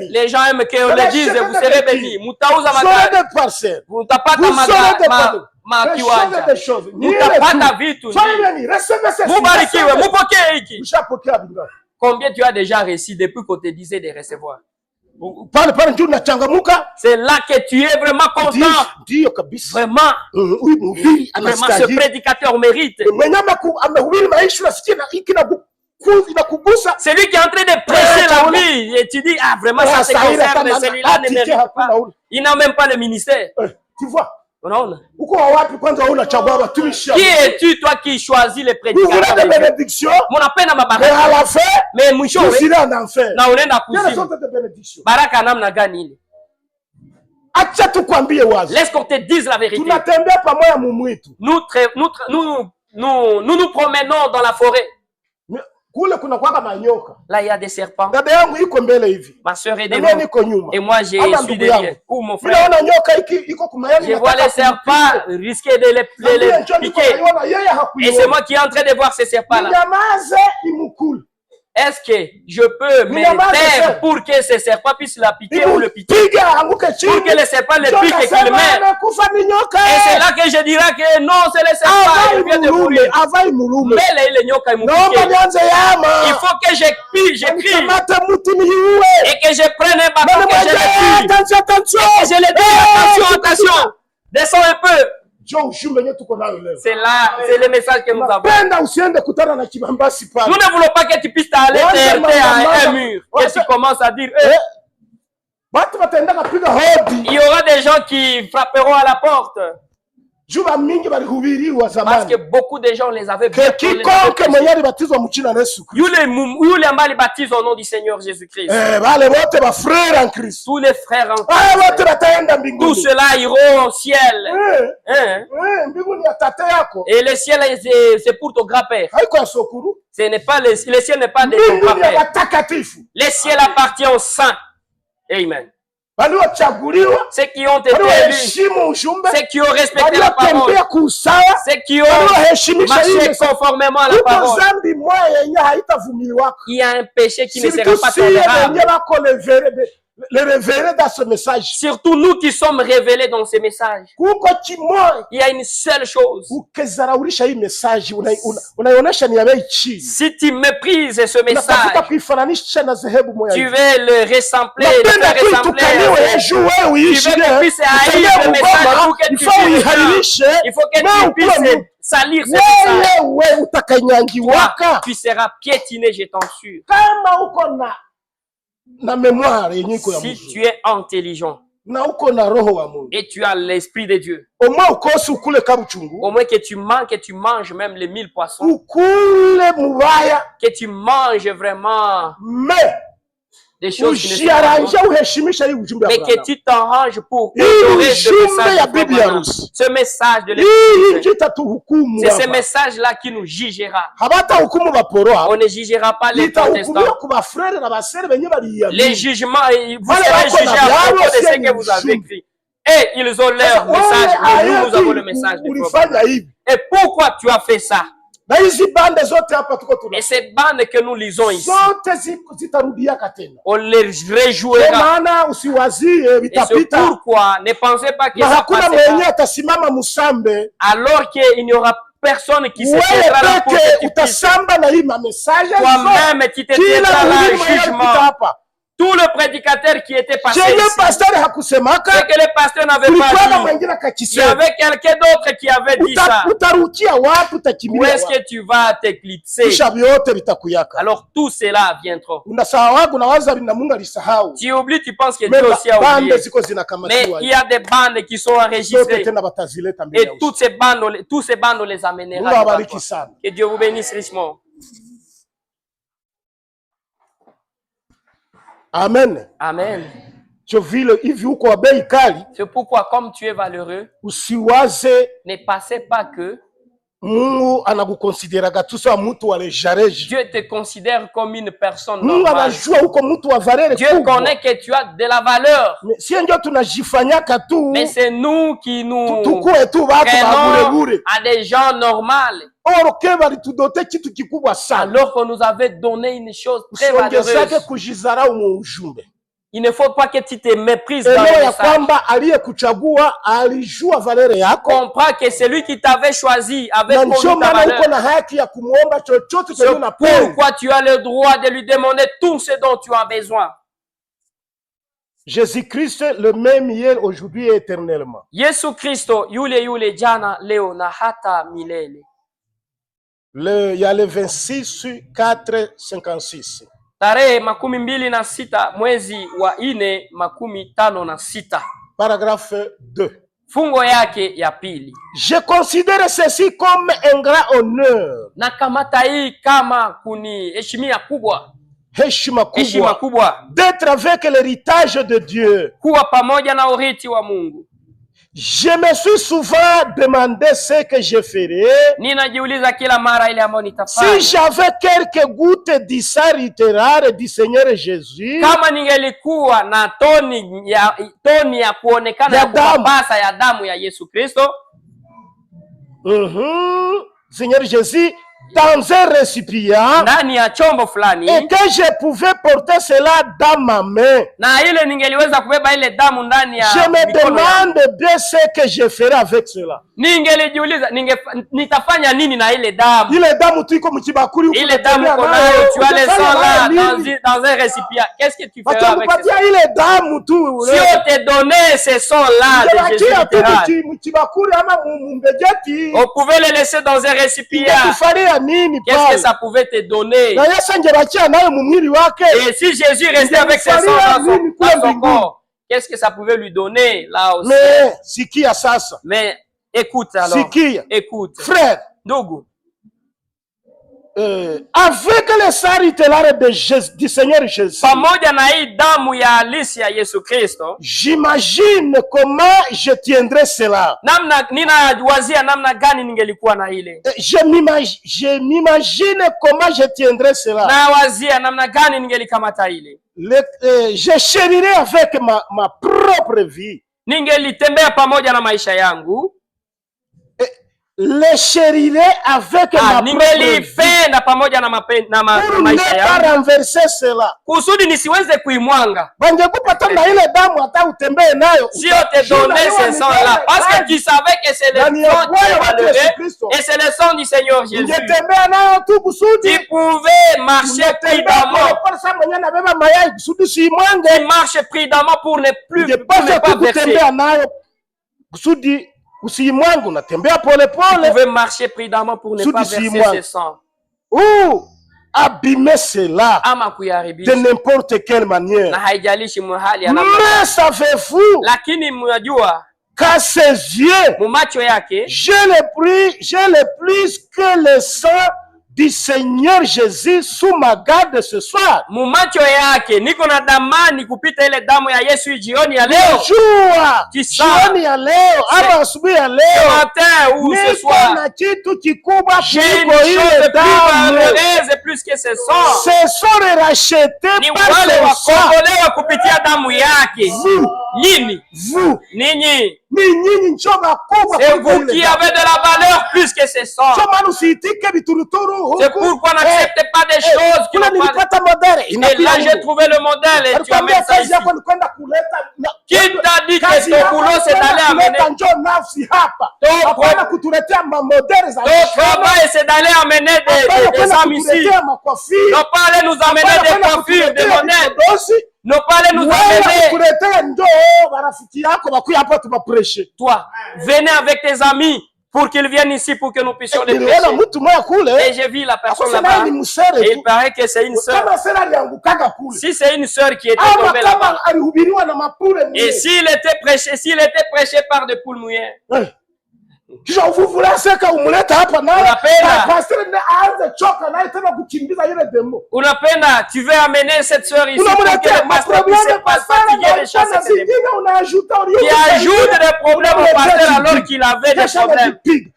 B: Les gens aiment qu'on le dise, vous serez bénis. Mutapata vitu. Mubarikiwe, mupokee hiki. Combien tu as déjà reçu depuis qu'on te disait de recevoir? C'est là que tu es vraiment content. Vraiment. Vraiment, ce prédicateur mérite. C'est lui qui est en train de prêcher la vie. Et tu dis, ah vraiment, ça se concerne, celui-là ne mérite pas. Il n'a même pas le ministère.
C: Tu vois?
B: Qui es-tu, toi, qui choisis les prédicateurs? Mais mwisho na unaenda kuzimu. Baraka namna gani ile? Laisse qu'on te dise la vérité. Nous nous promenons dans la forêt. Là, il y a des serpents. Ma soeur est devant. Et moi, je suis derrière. Ou mon frère. Je vois les serpents risquer de les piquer. Et c'est moi qui est en train de voir ces serpents-là. Est-ce que je peux me taire pour que ces serpents puissent la piquer ou le piquer? Pour que les serpents le piquent et qu'ils meurent. Et c'est là que je dirais que non, c'est les serpents. Il vient de mourir. Mais les nyoka ils m'ont piqué. Il faut que je crie. Et que je prenne un bâton, que je le tue. Et que je le dis, attention. Descends un peu. C'est là, c'est le message que nous avons. Nous ne voulons pas que tu puisses aller à un mur. Que tu commences à dire, il y aura des gens qui frapperont à la porte. Parce que beaucoup de gens les avaient bien. Yule ambali baptisé au nom du Seigneur Jésus-Christ. Tous les frères en Christ. Tous ceux-là iront au ciel. Et le ciel, c'est pour ton grand-père. Ce n'est pas le ciel n'est pas de ton grand-père. Le ciel appartient aux saints. Amen. Ceux qui ont été élus, ceux qui ont respecté la parole, ceux qui ont marché conformément à la parole. Il y a un péché qui ne sera pas tolérable.
C: Les révélés dans ce message.
B: Surtout nous qui sommes révélés dans ce message. Il y a une seule chose. Si tu méprises ce message, tu veux le ressembler, tu veux que tu puisses haïr le message pour que tu puisses. Il faut que tu puisses salir ce message. Toi, tu seras piétiné, je t'en suis. Si tu es intelligent, et tu as l'esprit de Dieu.
C: Au moins
B: que tu manques et tu manges même les 1000 poissons. Que tu manges vraiment des choses qui ne sont pas bonnes. Mais que tu t'arranges pour honorer ce message de l'Esprit. C'est ce message-là qui nous jugera. On ne jugera pas les protestants. Les jugements, vous serez jugés à propos de ce que vous avez écrit. Et ils ont leur message, et nous avons le message du prophète. Et pourquoi tu as fait ça? Et cette bande que nous lisons ici, on les rejouera. Et c'est pourquoi ne pensez pas que ça passera. Alors qu'il n'y aura personne qui se tiendra là pour toi-même qui te tiendra là le jugement. Tout le prédicateur qui était passé ici, c'est que le pasteur n'avait pas dit. Il y avait quelqu'un d'autre qui avait dit ça. Où est-ce que tu vas t'éclipser? Alors tout cela viendra. Tu oublies, tu penses que Dieu aussi a oublié. Mais il y a des bandes qui sont enregistrées. Et tous ces bandes, on les amènera. Que Dieu vous bénisse richement.
C: Amen.
B: Amen.
C: C'est
B: pourquoi, comme tu es valeureux, ne passez pas que Dieu te considère comme une personne normale. Dieu connaît que tu as de la valeur. Mais c'est nous qui nous prenons à des gens normaux. Alors qu'on nous avait donné une chose très valeureuse. Il ne faut pas que tu te méprises dans le message. Comprends que celui qui t'avait choisi avait connu ta valeur. C'est pourquoi tu as le droit de lui demander tout ce dont tu as besoin.
C: Jésus-Christ, le même hier, aujourd'hui et éternellement.
B: Yesu Kristo, yule jana, leo na hata milele.
C: Il y a le 26 4 56.
B: Tarehe 26 mwezi wa 4 56.
C: Paragraphe 2.
B: Fungo yake ya pili.
C: Je considère ceci comme un grand honneur.
B: Na kamata hii kama kuni heshima kubwa.
C: Heshima kubwa. D'être avec l'héritage de Dieu.
B: Kuwa pamoja na urithi wa Mungu.
C: Je me suis souvent demandé ce que je ferais
B: ninajiuliza kila mara ile ambayo nitafanya
C: si j'avais quelques gouttes du sang littéraire du Seigneur Jésus,
B: kama ningelikuwa na toni ya kuonekana ya kupapasa ya damu ya Yesu Kristo.
C: Seigneur Jésus dans un récipient,
B: ndani ya chombo fulani,
C: et que je pouvais porter cela dans ma main,
B: na ile ningeliweza kubeba ile damu ndani ya
C: je me demande bien ce que je ferai avec cela.
B: Ningelijiuliza nitafanya nini na ile damu.
C: Ile damu tu iko mkibakuri huko,
B: ile damu nayo tu allais sans là dans un récipient. Qu'est-ce que tu feras avec ça?
C: Ile damu tu
B: si on te donnait ce sang là de Jésus
C: mkibakuri ama mumbejeti,
B: on pouvait le laisser dans un récipient. Qu'est-ce que ça pouvait te donner? Et si Jésus restait avec ses sang dans son corps, qu'est-ce que ça pouvait lui donner là aussi? Mais écoute alors, écoute
C: frère,
B: ndugu,
C: avec le sang littéraire du Seigneur Jésus,
B: pamoja na hii damu ya halisi ya Yesu Kristo,
C: j'imagine comment je tiendrais cela.
B: Namna ninawazia namna gani ningelikuwa na ile.
C: Je m'imagine comment je tiendrais cela.
B: Nawazia namna gani ningelikamata ile.
C: Je chérirais avec ma propre vie.
B: Ningelitembea pamoja na maisha yangu.
C: Le chérirais avec ma
B: ningelipenda pamoja na maisha yangu.
C: Renverser cela.
B: Kusudi nisiweze kuimwanga.
C: Bangekupata na ile damu hata utembee nayo.
B: Si on te donnait ce sang là, parce que tu savais que c'est le sang et c'est le sang du Seigneur Jésus. Tu pouvais marcher prudemment. Tu marches prudemment pour ne pas verser.
C: Usimwangu natembea pole pole.
B: Tu pouvais marcher prudemment pour ne pas verser ce sang.
C: abîmer cela de n'importe quelle manière. Mais savez-vous qu'à ses yeux, j'ai le plus que le sang du Seigneur Jésus sous ma garde ce soir.
B: Mumacho yake niko na damani kupita ile damu ya Yesu jioni ya leo.
C: Jua jioni ya leo ama asubuhi ya leo.
B: Matin ou ce soir.
C: Na kitu kikubwa
B: kuliko ile damu. Plus que ce sang.
C: Ce sang racheté par le sang.
B: Ni kupitia damu yake. Nini?
C: Vous.
B: Nini?
C: C'est
B: vous qui avez de la valeur plus que ce sang. C'est pourquoi n'acceptez pas des choses qui n'ont pas. Et là, j'ai trouvé le modèle et tu amènes ça ici. Qui t'a dit que ton boulot c'est d'aller amener? Ton travail c'est d'aller amener des âmes ici. Non pas aller nous amener des coiffures, des modèles. Non pas aller nous amener. Toi, venez avec tes amis pour qu'ils viennent ici pour que nous puissions les prêcher. Et j'ai vu la personne là-bas. Et il paraît que c'est une sœur. Si c'est une sœur qui était tombée là-bas. Et s'il était prêché par des poules mouillées. Unapenda, tu veux amener cette sœur ici pour que le pasteur puisse pas fatiguer de chasser ces démons. Qui ajoute des problèmes au pasteur alors qu'il avait des problèmes. Tu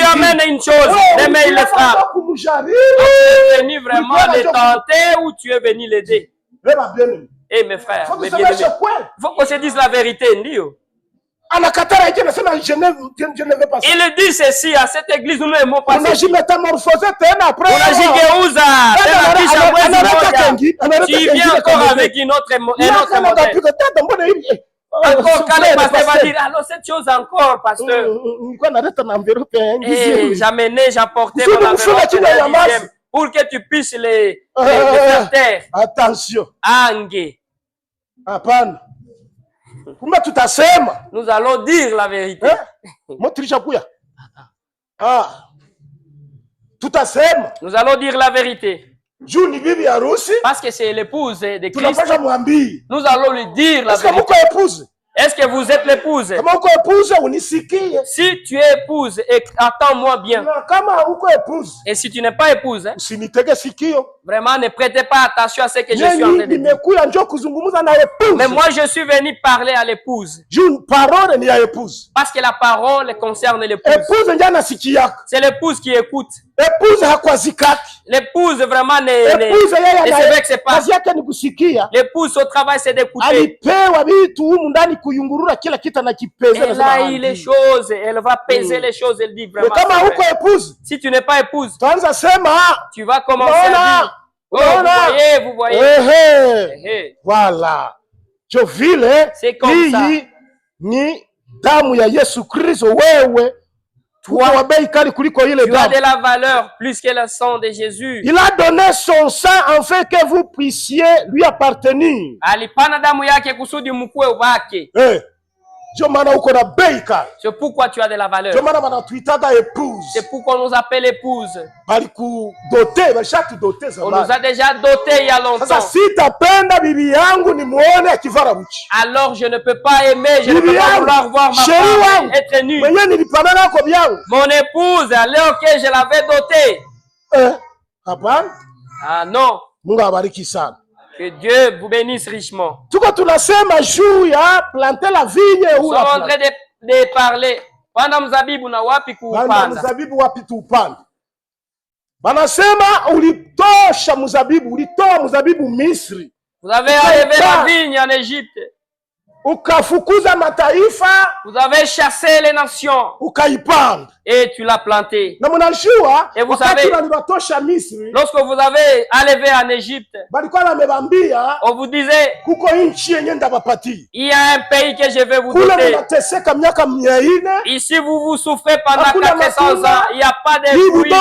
B: amènes une chose, demain il le fera. Tu es venu vraiment le tenter ou tu es venu l'aider? Eh mes frères, mes bien-aimés, il faut qu'on se dise la vérité, Ndio. Il dit ceci à cette église, nous n'aimons pas ceci. Tu viens encore avec un autre modèle. Encore quand le pasteur va dire, alors cette chose encore, pasteur. J'apportais mon enveloppe pour que tu puisses les faire taire.
C: Attention.
B: Ange. Nous allons dire la vérité. Nous allons dire la vérité. Parce que c'est l'épouse de Christ. Nous allons lui dire la vérité. Est-ce que vous êtes l'épouse? Si tu es épouse, attends-moi bien. Et si tu n'es pas épouse, vraiment ne prêtez pas attention à ce que je suis en train de dire. Mais moi je suis venu parler à l'épouse. Parce que la parole concerne l'épouse. C'est l'épouse qui écoute. L'épouse vraiment ne se vexe pas. L'épouse au travail c'est d'écouter. Elle a eu les choses, elle va peser les choses, elle dit vraiment. Si tu n'es pas épouse, tu vas commencer à dire, oh, vous voyez.
C: Voilà.
B: C'est comme ça. Toi, tu as de la valeur plus que le sang de Jésus.
C: Il a donné son sang afin que vous puissiez lui appartenir.
B: C'est pourquoi tu as de la valeur. C'est pourquoi on nous appelle épouse. On nous a déjà doté il y a longtemps. Alors je ne peux pas aimer, je ne peux pas vouloir voir ma femme être nue. Mon épouse, alors que je l'avais dotée. Ah non. Que Dieu vous bénisse richement. Nous sommes en train de parler. Panda mzabibu na wapi kuupanda? Vous avez enlevé la vigne en Égypte. Vous avez chassé les nations. Et tu l'as planté. Et vous savez, lorsque vous avez enlevé en Égypte, on vous disait, il y a un pays que je vais vous donner. Ici, vous souffrez pendant 400 ans. Il n'y a pas de fruits.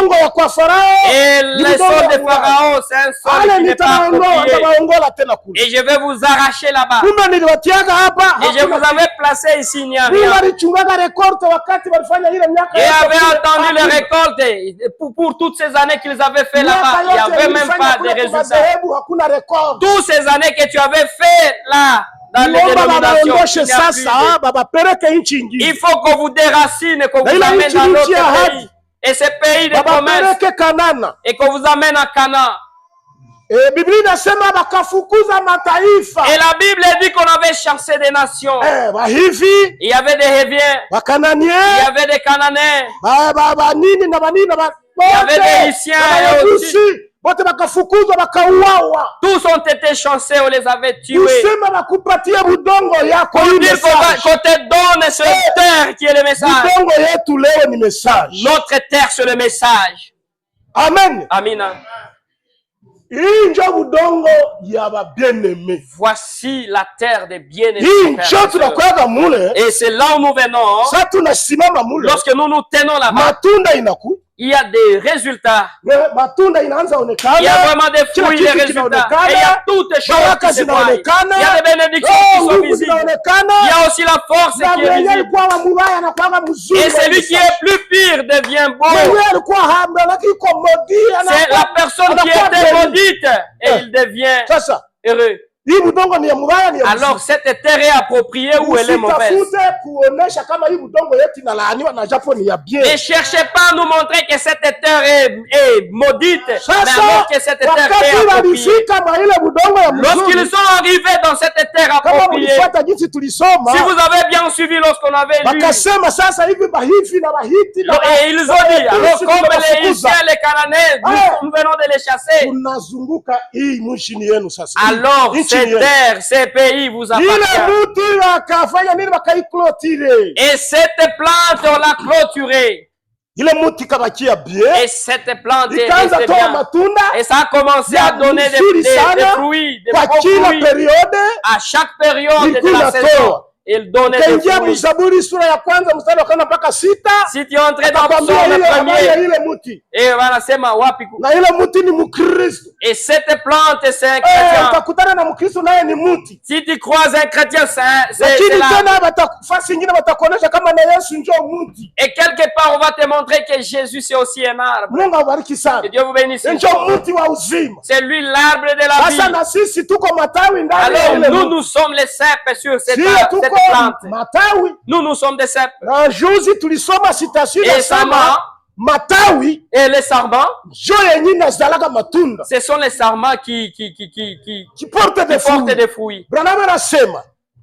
B: Et le sol de Pharaon, c'est un sol qui n'est pas approprié. Et je vais vous arracher là-bas. Et je vous avais placé ici, il n'y a rien. Et avaient attendu les récoltes pour toutes ces années qu'ils avaient fait là-bas, il n'y avait même pas de résultats. Toutes ces années que tu avais fait là, dans les dénominations, il faut qu'on vous déracine, qu'on vous amène dans notre pays. Et ce pays de promesses, et qu'on vous amène à Canaan. Et la Bible dit qu'on avait chassé des nations. Il y avait des Héviens, il y avait des Cananéens, il y avait des Lyciens aussi. Tous ont été chassés, on les avait tués. Pour dire qu'on te donne cette terre qui est le message. Notre terre, c'est le message. Amen. Amina. Voici la terre des bien-aimés. Et c'est là où nous venons. Lorsque nous nous tenons là-bas, il y a des résultats. Il y a vraiment des fruits, des résultats. Et il y a toutes les choses qui se voient. Il y a des bénédictions qui sont visibles. Il y a aussi la force qui est visible. Et celui qui est plus pire devient beau. C'est la personne qui était maudite et il devient heureux. Alors cette terre est appropriée ou elle est mauvaise? Ne cherchez pas à nous montrer que cette terre est maudite, mais alors que cette terre est appropriée. Lorsqu'ils sont arrivés dans cette terre appropriée, si vous avez bien suivi lorsqu'on avait lu, et ils ont dit, alors comme les Lyciens, les Cananéens, nous venons de les chasser, alors cette terre, ces pays vous appartiennent. Et cette plante, on l'a clôturée. Et cette plante est restée bien. Et ça a commencé à donner des fruits, des bons fruits à chaque période de la saison. Il donnait des fruits. Si tu es entré dans le premier, et voilà, c'est ma wapiku. Et cette plante, c'est un chrétien. Si tu croises un chrétien, c'est là. Et quelque part, on va te montrer que Jésus, c'est aussi un arbre. Que Dieu vous bénisse. C'est lui l'arbre de la vie. Alors, nous sommes les cèpes sur cette plante. Nous sommes des cèpes. Et les sarments, ce sont les sarments qui portent des fruits.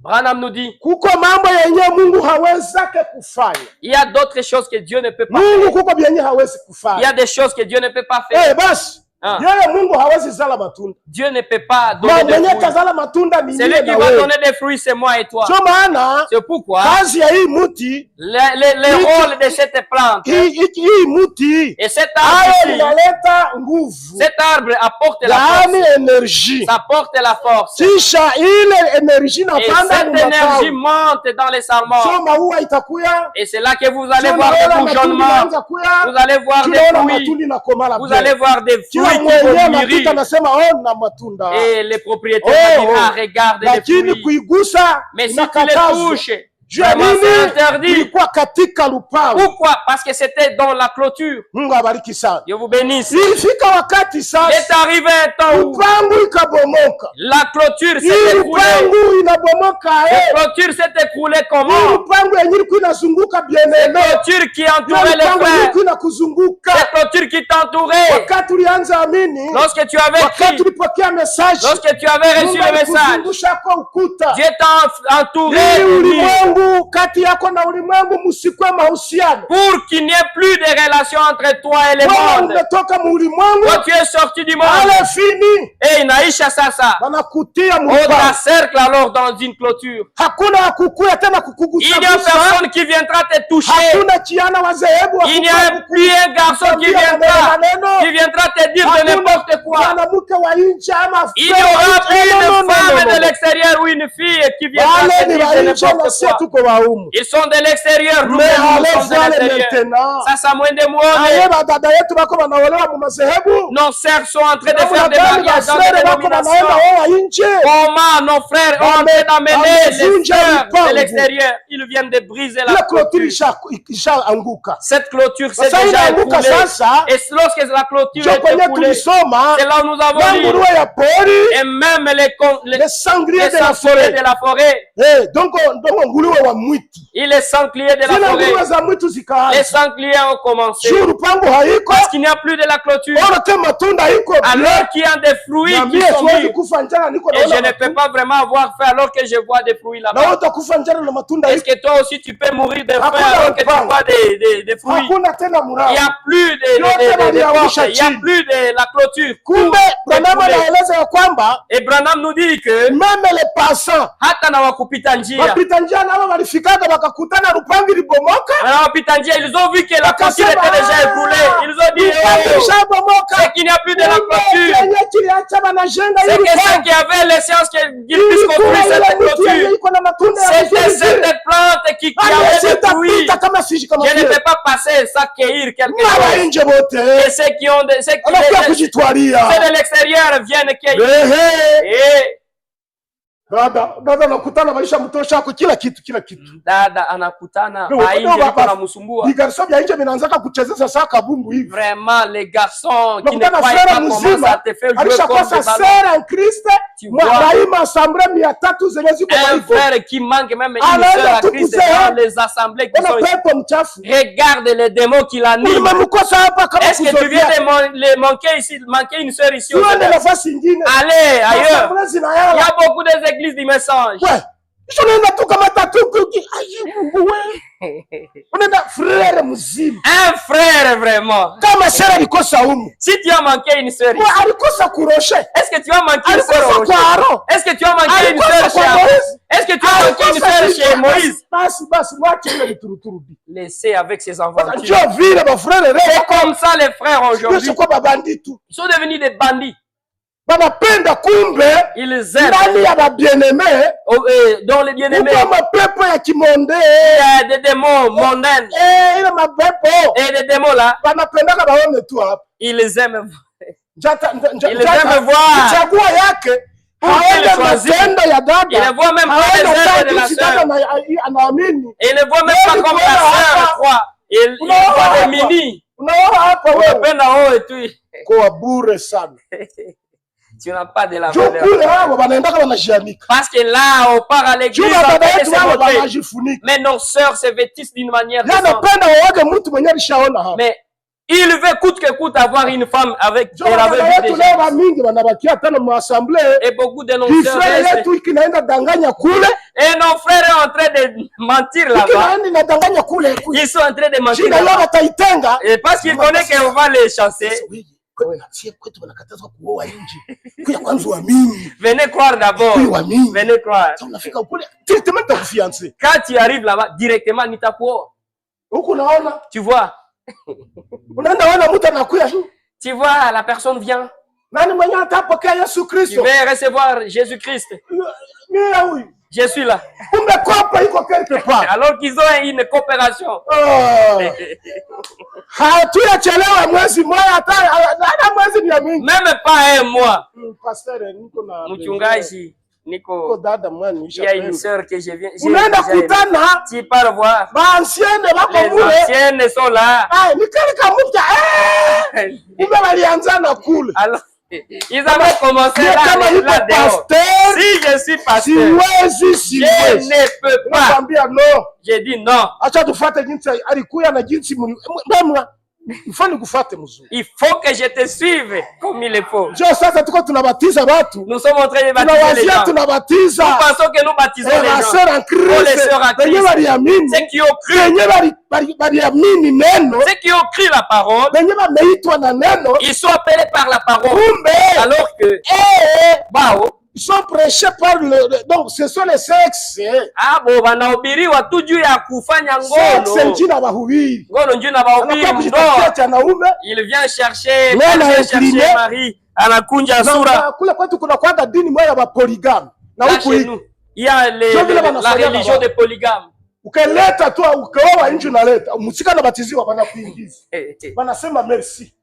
B: Branham nous dit, il y a d'autres choses que Dieu ne peut pas faire. Il y a des choses que Dieu ne peut pas faire. Dieu ne peut pas donner des fruits. Celui qui va donner des fruits, c'est moi et toi. C'est pourquoi les rôles de cette plante et cet arbre apporte la force. Ça apporte la force. Et cette énergie monte dans les sarments. Et c'est là que vous allez voir des bourgeonnements. Vous allez voir des fruits. Vous allez voir des fruits. Et les propriétaires vont dire, regarde les fruits. Mais si tu les touches, c'est interdit. Pourquoi? Parce que c'était dans la clôture. Dieu vous bénisse. Il est arrivé un temps où la clôture s'est écroulée. La clôture s'est écroulée comment? La clôture qui entourait les frères. La clôture qui t'entourait. Lorsque tu avais crié, lorsque tu avais reçu le message, Dieu t'a entouré. Pour qu'il n'y ait plus de relation entre toi et le monde. Quand tu es sorti du monde, et inaisha sasa, on t'encercle alors dans une clôture. Il n'y a personne qui viendra te toucher. Il n'y a plus un garçon qui viendra te dire de n'importe quoi. Il n'y aura plus une femme de l'extérieur ou une fille qui viendra te dire de n'importe quoi. Ils sont de l'extérieur, nous sommes de l'intérieur. Sasa mwende muone. Nos sœurs sont en train de faire des mariages dans des dénominations. Comment nos frères ont entré d'amener les sœurs de l'extérieur? Ils viennent de briser la clôture. Cette clôture s'est déjà écoulée. Et lorsque la clôture est écoulée, c'est là où nous avons lu. Et même les sangliers de la forêt. Et les sangliers de la forêt. Les sangliers ont commencé. Parce qu'il n'y a plus de la clôture. Alors qu'il y a des fruits qui sont mûrs. Et je ne peux pas vraiment avoir faim alors que je vois des fruits là-bas. Est-ce que toi aussi tu peux mourir de faim alors que tu vois des fruits? Il n'y a plus de portes, il n'y a plus de la clôture. Et Branham nous dit que
C: même les passants,
B: hata na wakupita njia,
C: nao walifikaga wakakutana rupangi libomoka.
B: Na wapita njia, ils ont vu que la clôture était déjà écoulée. Ils ont dit c'est qu'il n'y a plus de la clôture. C'est que ceux qui avaient les sciences qu'ils puissent construire cette clôture. C'était cette plante qui avait des fruits. Je ne peux pas passer sans cueillir quelque chose. Et ceux qui ont ceux de l'extérieur viennent cueillir.
C: Dada nakutana maisha mtosha kwa kila kitu.
B: Dada anakutana hainje na msumbua.
C: Ni garçons ya nje vinaanza kuchezeza saa kabumbu hivi.
B: Vraiment les garçons qui ne croient pas comment ça te fait jouer comme
C: ça. Sœur en Christ, daima assemblée 300 zenye ziko
B: un frère qui manque même une sœur en Christ dans les assemblées qui sont ici. Regarde les démons qui l'animent. Est-ce que tu viens de les manquer ici, manquer une sœur ici? Allez ailleurs. Il y a beaucoup d'églises du message. Un frère vraiment. Si tu as manqué une sœur, est-ce que tu as manqué une sœur? Est-ce que tu as manqué une sœur chez Moïse? Est-ce que tu as manqué une sœur chez Moïse? Laissez avec ses enfants. C'est comme ça les frères aujourd'hui. Ils sont devenus des bandits. Ils aiment dans les bien-aimés. Il y a des démons mondains. Et les démons là, ils aiment voir. Il les voit même pas les œuvres de la sœur. Il ne voit même pas comme la sœur croit. Il voit des mini. Tu n'as pas de la valeur. Parce que là, on part à l'église, mais nos sœurs se vêtissent d'une manière différente. Mais il veut coûte que coûte avoir une femme avec elle avait vu déjà. Et beaucoup de nos sœurs et nos frères sont en train de mentir là-bas. Ils sont en train de mentir là-bas. Et parce qu'ils connaissent qu'on va les chasser. Venez croire d'abord. Venez croire. Quand tu arrives là-bas, directement, tu vois. Tu vois, la personne vient. Tu veux recevoir Jésus-Christ. Je suis là. Alors qu'ils ont une coopération. Même pas un mois. Mchungaji, Nico, il y a une sœur que je viens. Tu pars voir. Les anciennes sont là. Alors, ils avaient commencé là dehors. Si je suis pasteur, je ne peux pas. J'ai dit non. Il faut que je te suive comme il le faut. Nous sommes en train de baptiser les gens. Nous pensons que nous baptisons les gens. Oh, les sœurs en Christ. Ceux qui ont cru. Ceux qui ont cru la parole. Ils sont appelés par la parole. Alors que
C: ils sont prêchés par donc ce sont les sexes.
B: Ah bon, wanahubiriwa tu juu ya kufanya ngono. Ngono njoo na bahubiri mdoa. Il vient chercher Marie, anakunja sura.
C: Kule kwetu kuna kwanga dini moja ya polygame. Na huku
B: il y a la religion de polygame.
C: Ukeleta tu ukaoa nje unaleta. Msika na batiziwa bana kuingiza. Banasema merci.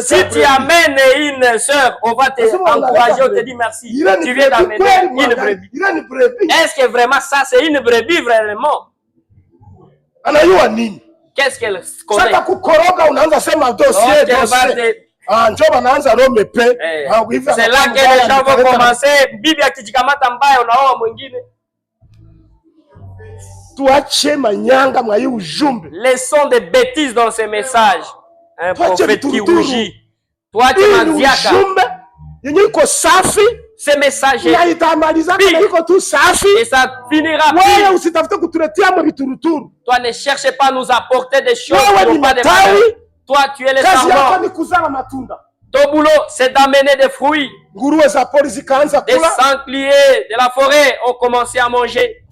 B: Si tu amènes une sœur, on va te encourager, on te dit merci. Tu viens d'amener une brebis. Est-ce que vraiment ça, c'est une brebis vraiment? Qu'est-ce qu'elle connaît? C'est là que les gens vont commencer. Bibi akijikamata mbaya unaoa mwingine. Laissons des bêtises dans ces messages. Un prophète qui rougit. Toi, tu m'as dit ce message est et ça finira pire. Toi, ne cherchez pas à nous apporter des choses qui n'ont pas de valeur. Toi, tu es le serment. Ton boulot, c'est d'amener des fruits. Des sangliers de la forêt ont commencé à manger.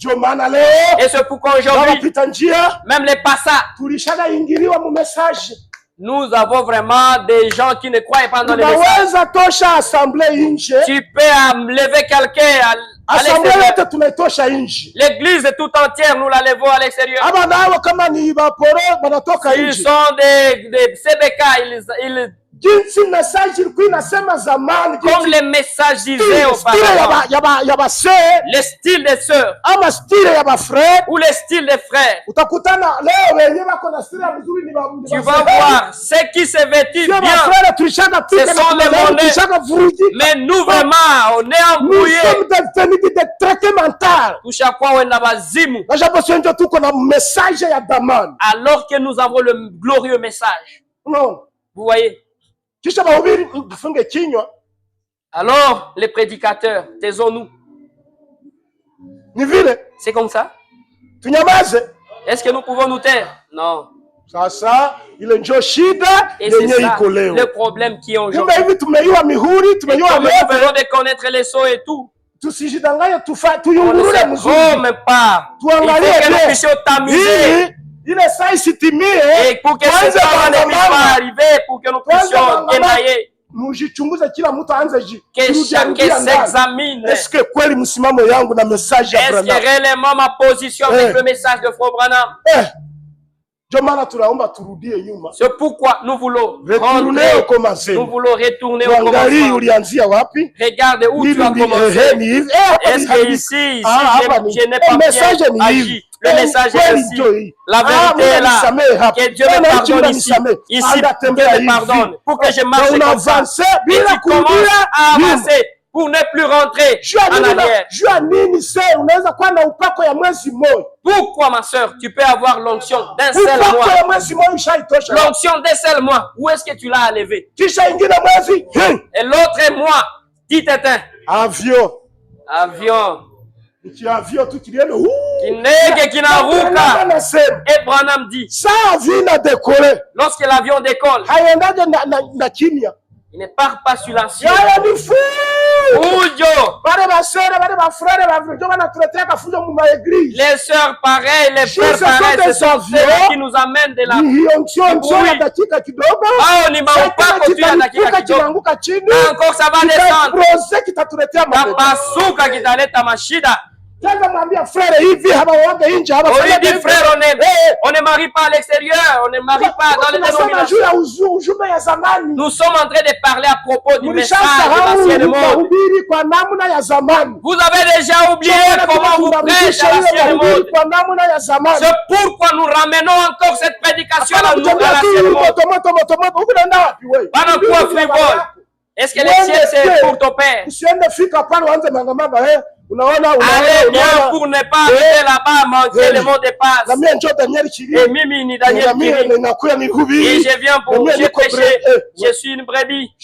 B: Et c'est pourquoi aujourd'hui, même les passats, nous avons vraiment des gens qui ne croient pas dans les messages. Tu peux lever quelqu'un à l'extérieur. L'église tout entière, nous la levons à l'extérieur. Ils sont des CBK, ils comme les messages disaient auparavant, le style des sœurs ou le style des frères. Tu vas voir ceux qui se vêtent bien, ce sont les monnaies. Mais nous vraiment, on est embrouillés. Tout chaque fois, on a bazimu. Alors que nous avons le glorieux message. Vous voyez? Alors, les prédicateurs, taisons-nous. C'est comme ça? Est-ce que nous pouvons nous taire? Non. Et c'est ça, le problème qui est aujourd'hui. Nous venons de connaître les sceaux et tout. On ne sait même pas. Il faut que nous puissions t'amuser. Et pour que ce temps ne puisse pas arriver, pour que nous puissions émailler, que chacun s'examine. Est-ce que réellement ma position avec le message de Frère Branham? C'est pourquoi nous voulons rentrer, nous voulons retourner au commencement. Regarde où tu as commencé. Est-ce que ici je n'ai pas bien agi? Le message est ici. La vérité est là. Que Dieu me pardonne ici. Ici, Dieu me pardonne. Pour que je marche comme ça. Et tu commences à avancer. Pour ne plus rentrer en arrière. Pourquoi, ma soeur, tu peux avoir l'onction d'un seul mois? L'onction d'un seul mois. Où est-ce que tu l'as enlevé? Et l'autre mois, dit t'éteins. Avion. Qui et Branham dit, lorsque l'avion décolle, il ne part pas silencieux. Les sœurs pareilles, les frères pareils, ce sont ceux qui nous amènent de la encore ça va descendre. On dit frère, on ne marie pas à l'extérieur, on ne marie pas dans les dénominations. Nous sommes en train de parler à propos du message de l'ancien monde. Vous avez déjà oublié comment vous prêchez à l'ancien monde. C'est pourquoi nous ramenons encore cette prédication à l'ancien monde. Pendant quoi frivole? Est-ce que les cieux c'est pour ton père? Allez bien pour ne pas arriver là-bas, manquer le mot de passe. Et Mimi ni Daniel Kiri. Et je viens pour j'ai péché. Je suis une brebis.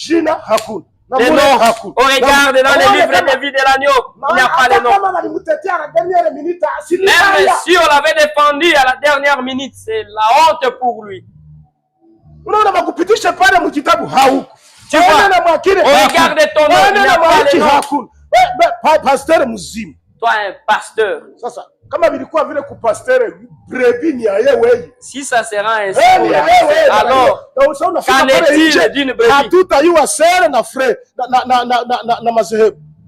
B: Les noms, on regarde dans les livres de vie de l'agneau, il n'y a pas de nom. Même si on l'avait défendu à la dernière minute, c'est la honte pour lui. Tu vois, on regarde ton nom, il n'y a pas de nom. Toi, un pasteur. Si ça sera un sport, alors qu'en est-il d'une brebis?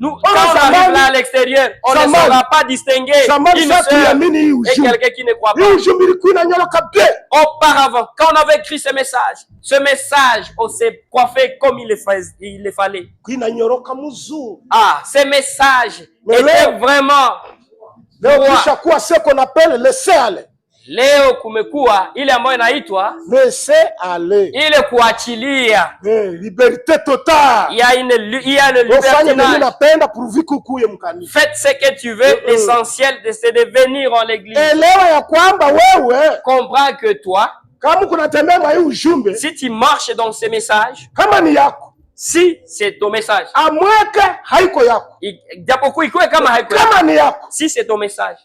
B: Nous, quand on arrive là à l'extérieur, on ne saura pas distinguer une sœur et quelqu'un qui ne croit pas. Auparavant, quand on avait écrit ce message, on s'est coiffé comme il le fallait. Ah, ce message était vraiment
C: ce qu'on appelle laisser aller.
B: Leo kumekuwa ile ambayo inaitwa
C: laisser aller,
B: ile kuachilia,
C: liberté totale.
B: Il y a le libertinage.
C: Faites
B: ce que tu veux, l'essentiel c'est de venir en l'église. Comprends que toi, si tu marches dans ce message, si c'est ton message, si c'est ton message,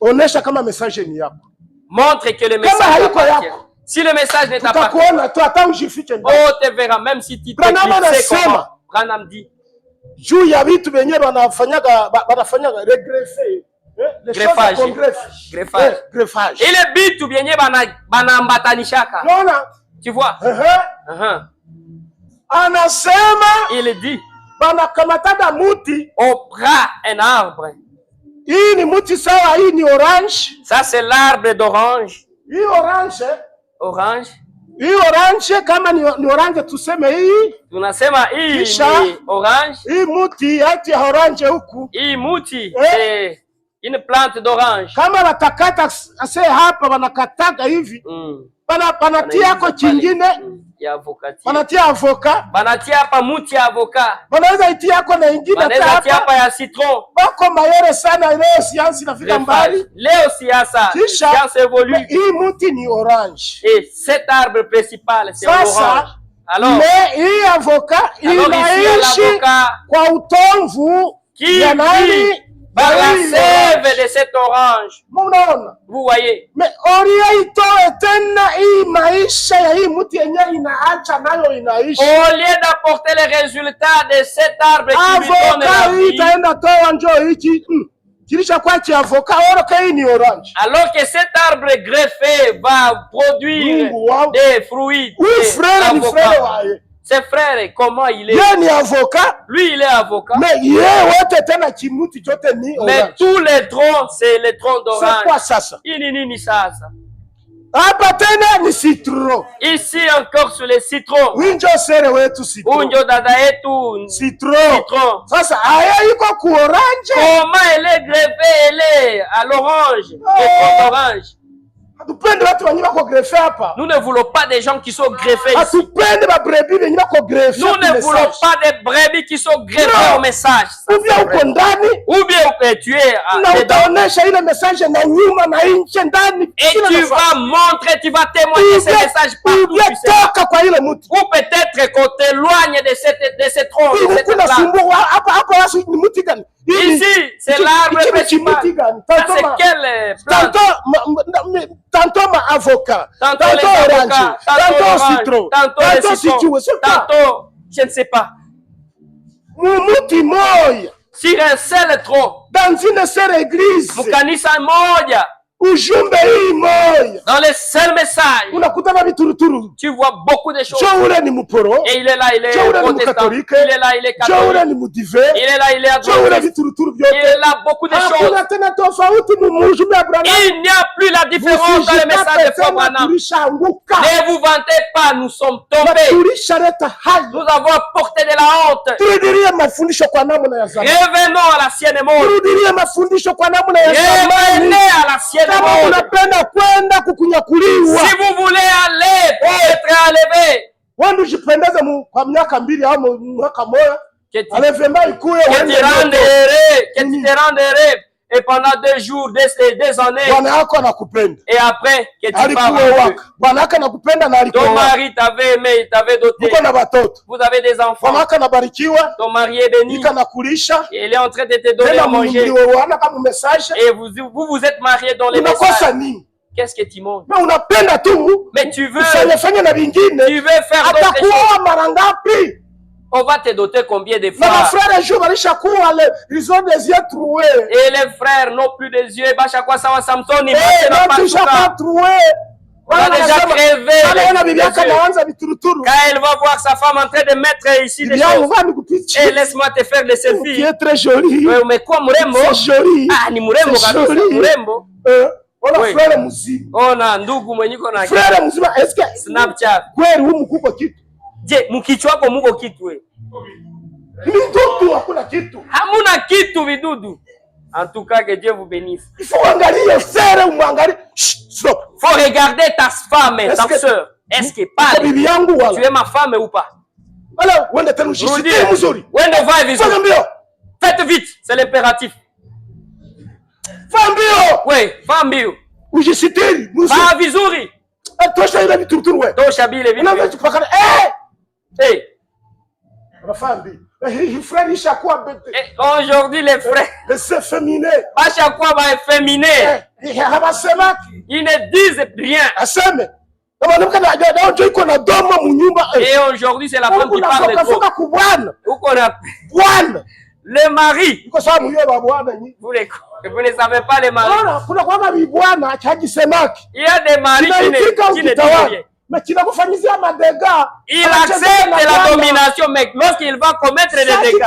B: montre que le message appartient. Si le message n'est pas oh, te verra, même si tu te sais comment. Branham dit. Greffage. Il est bit ou bien banambatanishaka. Tu vois? Il dit. On prend un arbre. Ça c'est l'arbre d'orange. Orange.
C: Hii orange kama ni orange tuseme hii.
B: Tunasema hii ni orange.
C: Hii muti hati ya orange huku.
B: Hii muti c'est une plante d'orange.
C: Kama watakata ase hapa wanakataga hivi. Banatia yako kingine.
B: Ya avocat.
C: Banatia avocat.
B: Banatia hapa muti ya avocat.
C: Banaweza itia yako na ingine hapa.
B: Banaweza itia hapa ya citron.
C: Bako mayere sana leo siansi nafika mbali.
B: Leo siasa. Science évolue.
C: Hii muti ni orange.
B: Et cet arbre principal c'est orange. Alors,
C: mais hii avocat inaishi kwa utomvu
B: ya nani? Par la sève de cette orange. Vous voyez?
C: Mais
B: au lieu d'apporter les résultats de cet arbre qui lui donne la vie, alors que cet arbre greffé va produire des fruits. Ses frères, comment il est? Lui, il est avocat. Mais tous les troncs, c'est les troncs d'orange.
C: C'est quoi ça?
B: Ici encore sur les citrons. Unjo dada yetu citron. Comment elle est greffée? Elle est à l'orange. Orange. Nous ne voulons pas des gens qui sont greffés ici. Nous ne voulons pas des brebis qui sont greffés au message. Ou bien tu es dedans. Et tu vas montrer, tu vas témoigner ce message partout. Ou peut-être qu'on t'éloigne de ce tronc, de cette plante. Ici, c'est l'arbre principal. C'est quelle plante?
C: Tantôt ma avocat,
B: tantôt les avocats, tantôt citron, tantôt les citrons, tantôt, je ne sais pas. Sur un seul tronc,
C: dans une seule église,
B: mukanisa moja, dans le seul message, tu vois beaucoup de choses. Et il est là, il est protestant. Il est là, il est catholique. Il est là, il est adventiste. Il est là, beaucoup de choses. Il n'y a plus la différence dans le message de Frère Branham. Ne vous vantez pas, nous sommes tombés. Nous avons porté de la honte. Revenons à l'ancienne mode. Revenez à l'ancienne mode. Si vous voulez aller pour être enlevé, que tu te rendes heureux et pendant 2 jours, 2 années, et après que tu pars, ton mari t'avait aimé, il t'avait doté, vous avez des enfants, ton mari est béni, et il est en train de te donner à manger, et vous êtes mariés dans les messages. Qu'est-ce que tu manges? Mais tu veux faire d'autres choses. On va te doter combien de frères? Et les frères n'ont plus des yeux. Chaque fois, ça va Samson. Il va déjà crever. Quand elle va voir sa femme en train de mettre ici des choses, Eh, laisse-moi te faire des selfies.
C: Tu es très jolie.
B: Wewe umekuwa mrembo.
C: C'est joli.
B: Ah, ni mrembo kabisa, mrembo.
C: Ona frère mzima.
B: Ona ndugu mwenye uko na
C: frère mzima, est-ce que
B: Snapchat
C: kweli humu kuko kitu?
B: Je, mkichwa wako muko kitu wewe?
C: Vidudu hakuna kitu.
B: Hamuna kitu vidudu. En tout cas, que Dieu vous bénisse.
C: Il faut angalia frère, umwangalie. Stop.
B: Faut regarder ta femme, ta sœur. Est-ce que pas
C: bibi yangu wala?
B: Tu es ma femme ou pas?
C: Voilà, wende tena ujisitiri mzuri.
B: Wende vai vizuri. Faites vite, c'est l'impératif.
C: Fambio.
B: Oui, fambio.
C: Ujisitiri mzuri.
B: Va vizuri.
C: Tosha ile vitu wewe.
B: Tosha bile vitu.
C: Unaweza kupakana Rafandi. Frère ishakuwa bete.
B: Aujourd'hui les frères.
C: C'est féminin.
B: Bashakuwa ba féminin.
C: Habasemaki.
B: Ils ne disent rien.
C: Aseme.
B: Et aujourd'hui, c'est la femme qui parle de trop. Le mari. Vous ne savez pas les maris. Il y a des maris qui ne disent rien. Il accepte la domination, mais lorsqu'il va commettre des dégâts.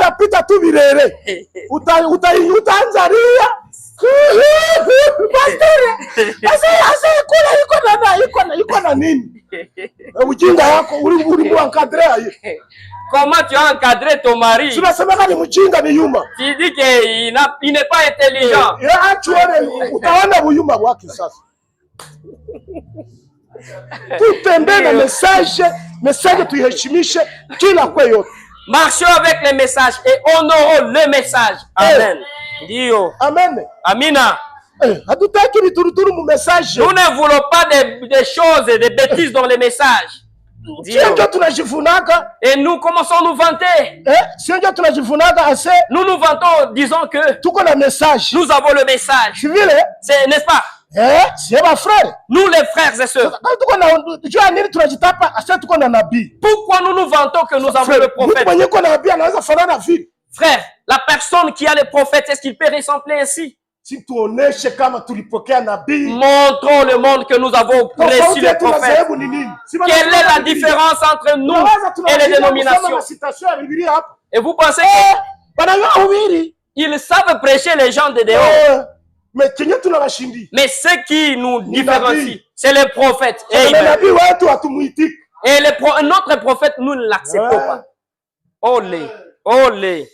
B: Comment tu as encadré ton mari? Tu dis qu'il n'est pas intelligent. Marchons avec les messages et honorons le message. Amen. Dio.
C: Amen.
B: Amina.
C: Nous
B: ne voulons pas des choses, des bêtises dans les messages. Et nous commençons à nous vanter. Nous nous vantons, disons que nous avons le message. N'est-ce pas? Nous les frères et sœurs. Pourquoi nous nous vantons que nous avons le prophète? Frère, la personne qui a le prophète, est-ce qu'il peut ressembler ainsi? Montrons le monde que nous avons reçu le prophète. Quelle est la différence entre nous et les dénominations? Et vous pensez qu'ils savent prêcher les gens de dehors? Mais ce qui nous différencie, c'est le prophète. Et notre prophète, nous ne l'acceptons pas. Olé, olé.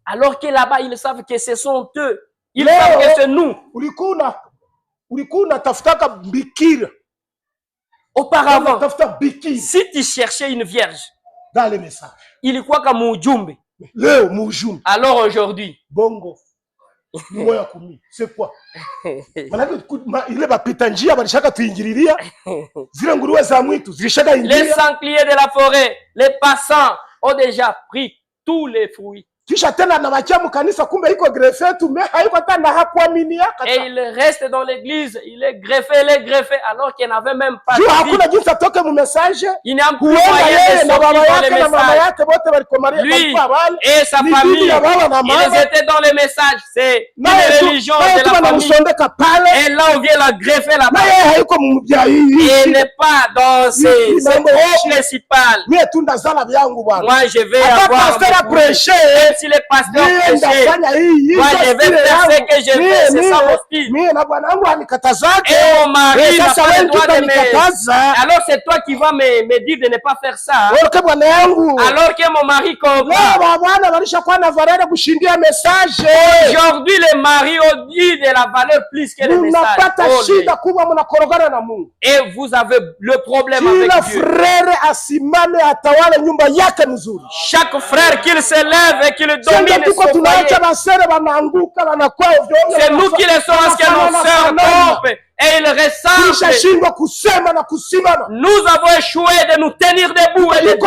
B: Alors que là-bas, ils savent que ce sont eux. Ils savent que c'est nous. Auparavant, si tu cherchais une vierge, il croit qu'à Moujumbe. Alors aujourd'hui,
C: bongo. C'est quoi?
B: Les sangliers de la forêt, les passants ont déjà pris tous les fruits. Et il reste dans l'église, il est greffé, alors qu'il n'avait même pas de vie. Il n'y a plus moyen de sortir dans les messages. Lui et sa famille, ils étaient dans les messages. C'est une religion de la famille. Et là, on vient la greffer là-bas. Il n'est pas dans ses eaux principales. Moi, je vais avoir si les pasteurs prêchaient, moi je vais faire ce que je fais, c'est ça mon style. Et mon mari n'a pas le droit de me... Alors c'est toi qui vas me dire de ne pas faire ça. Alors que mon mari comprend. Aujourd'hui les maris ont dit de la valeur plus que les messages. Et vous avez le problème avec Dieu. Chaque frère qu'il se lève et qu'il domine son foyer. C'est nous qui laissons à ce que nos sœurs tombent et ils ressemblent. Nous avons échoué de nous tenir debout et de dire.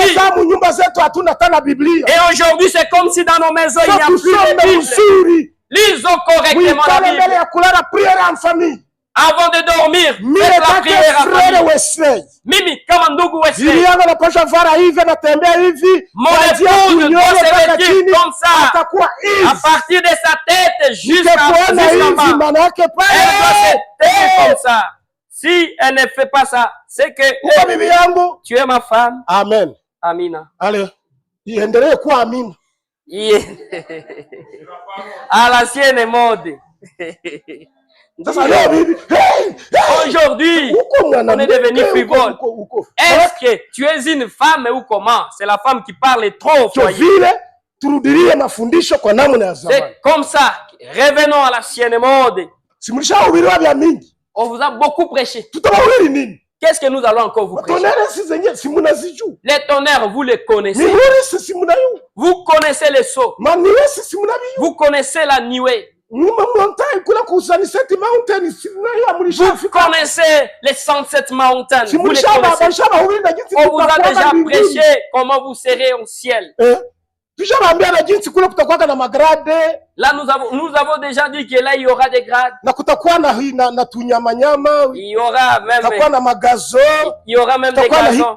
B: Et aujourd'hui c'est comme si dans nos maisons il n'y a plus de Bible. Lisons correctement la Bible. Avant de dormir, faites la prière à famille. Mimi, kama ndugu Wesley. Mon épouse doit se vêtir comme ça. À partir de sa tête jusqu'à bas. Elle doit se taire comme ça. Si elle ne fait pas ça, c'est que tu es ma femme.
C: Amen.
B: Amina.
C: Allez. iendelee kuwa amina.
B: À l'ancienne mode. Aujourd'hui, on est devenu frivole. Est-ce que tu es une femme ou comment? C'est la femme qui parle trop au foyer. C'est comme ça. Revenons à l'ancienne mode. On vous a beaucoup prêché. Qu'est-ce que nous allons encore vous prêcher? Les tonnerres, vous les connaissez. Vous connaissez les sauts. Vous connaissez la nuée. Vous connaissez les 107 montagnes. Vous les connaissez. On vous a déjà prêché comment vous serez au ciel. Là, nous avons déjà dit que là, il y aura des grades. Il y aura même des gazons.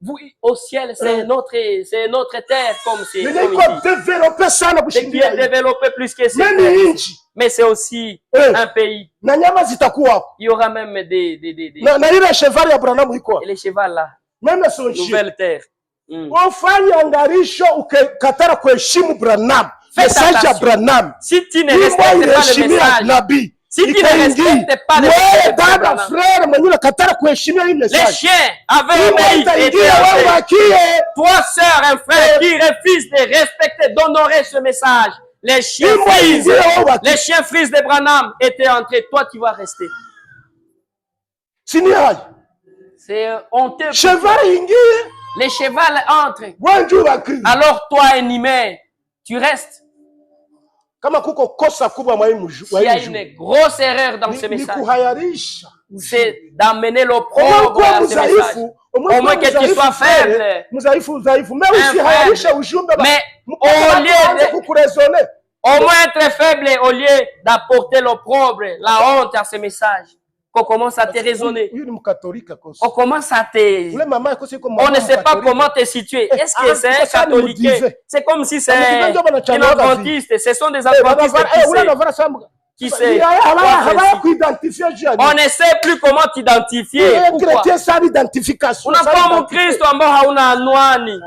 B: Vous, au ciel, c'est notre terre, comme c'est qui est développé plus que ça. Mais c'est aussi un pays. Il y aura même des et les chevals là. Nouvelle terre. Si tu ne respectes pas le message, si tu ne respectes pas le message, les chiens avaient obéi. Toi, sœur, un frère qui refuse de respecter, d'honorer ce message, les chiens frises de Branham étaient entrés. Toi, tu vas rester. C'est honteux. Les chevals entrent. Alors toi, un humain, tu restes. Il y a une grosse erreur dans ce message. C'est d'amener l'opprobre dans ce message. Au moins que tu sois faible. Mais au moins être faible, au lieu d'apporter l'opprobre, la honte à ce message. Qu'on commence à te raisonner. On commence à te... On ne sait pas comment te situer. Est-ce que c'est un catholique? C'est comme si c'est un adventiste. Ce sont des adventistes qui sait. On ne sait plus comment t'identifier. Pourquoi? On n'a pas mon Christ, on a anwani.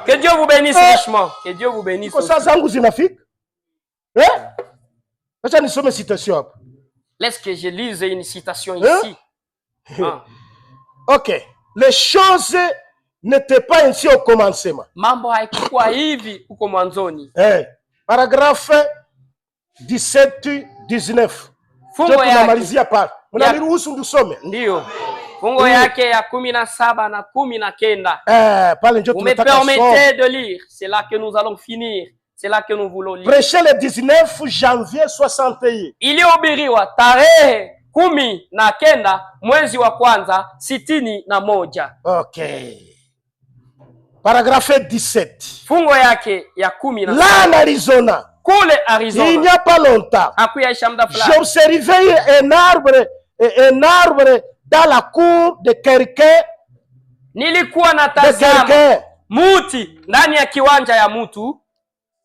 B: Que Dieu vous bénisse richement. Que Dieu vous bénisse. Laisse que je lise une citation ici.
C: Ok. Les choses n'étaient pas ainsi au commencement.
B: Mambo haikuwa hivi uko mwanzoni.
C: Paragraphe 17-19.
B: Fungo
C: yake. Mnaniruhusu ndusome?
B: Ndio. Fungo yake ya 17 na 19. Vous me permettez de lire. C'est là que nous allons finir. C'est là que nous voulons lire.
C: Prêché le 19 janvier 61.
B: Ilihubiriwa tarehe 19 mwezi wa kwanza 61.
C: Okay. Paragraphe 17.
B: Fungo yake ya 17.
C: Là en Arizona.
B: Kule Arizona.
C: Il n'y a pas longtemps. J'observais un arbre dans la cour de quelqu'un.
B: Nilikuwa natazama muti ndani ya kiwanja ya mtu.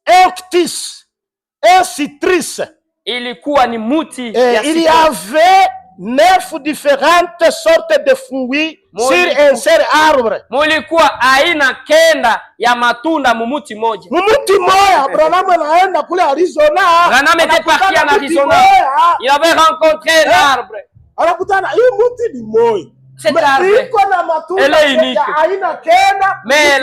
C: Un citrus.
B: Ilikuwa ni muti
C: ya il y avait 9 différentes sortes de fruits sur un seul arbre.
B: Mulikuwa aina 9 ya matunda mumuti moja.
C: Mumuti moja. Branham anaenda kule Arizona.
B: Branham était parti en Arizona. Il avait rencontré l'arbre.
C: Anakutana hii muti ni moja.
B: Cet arbre.
C: Iko na matunda ya aina 9.
B: Mais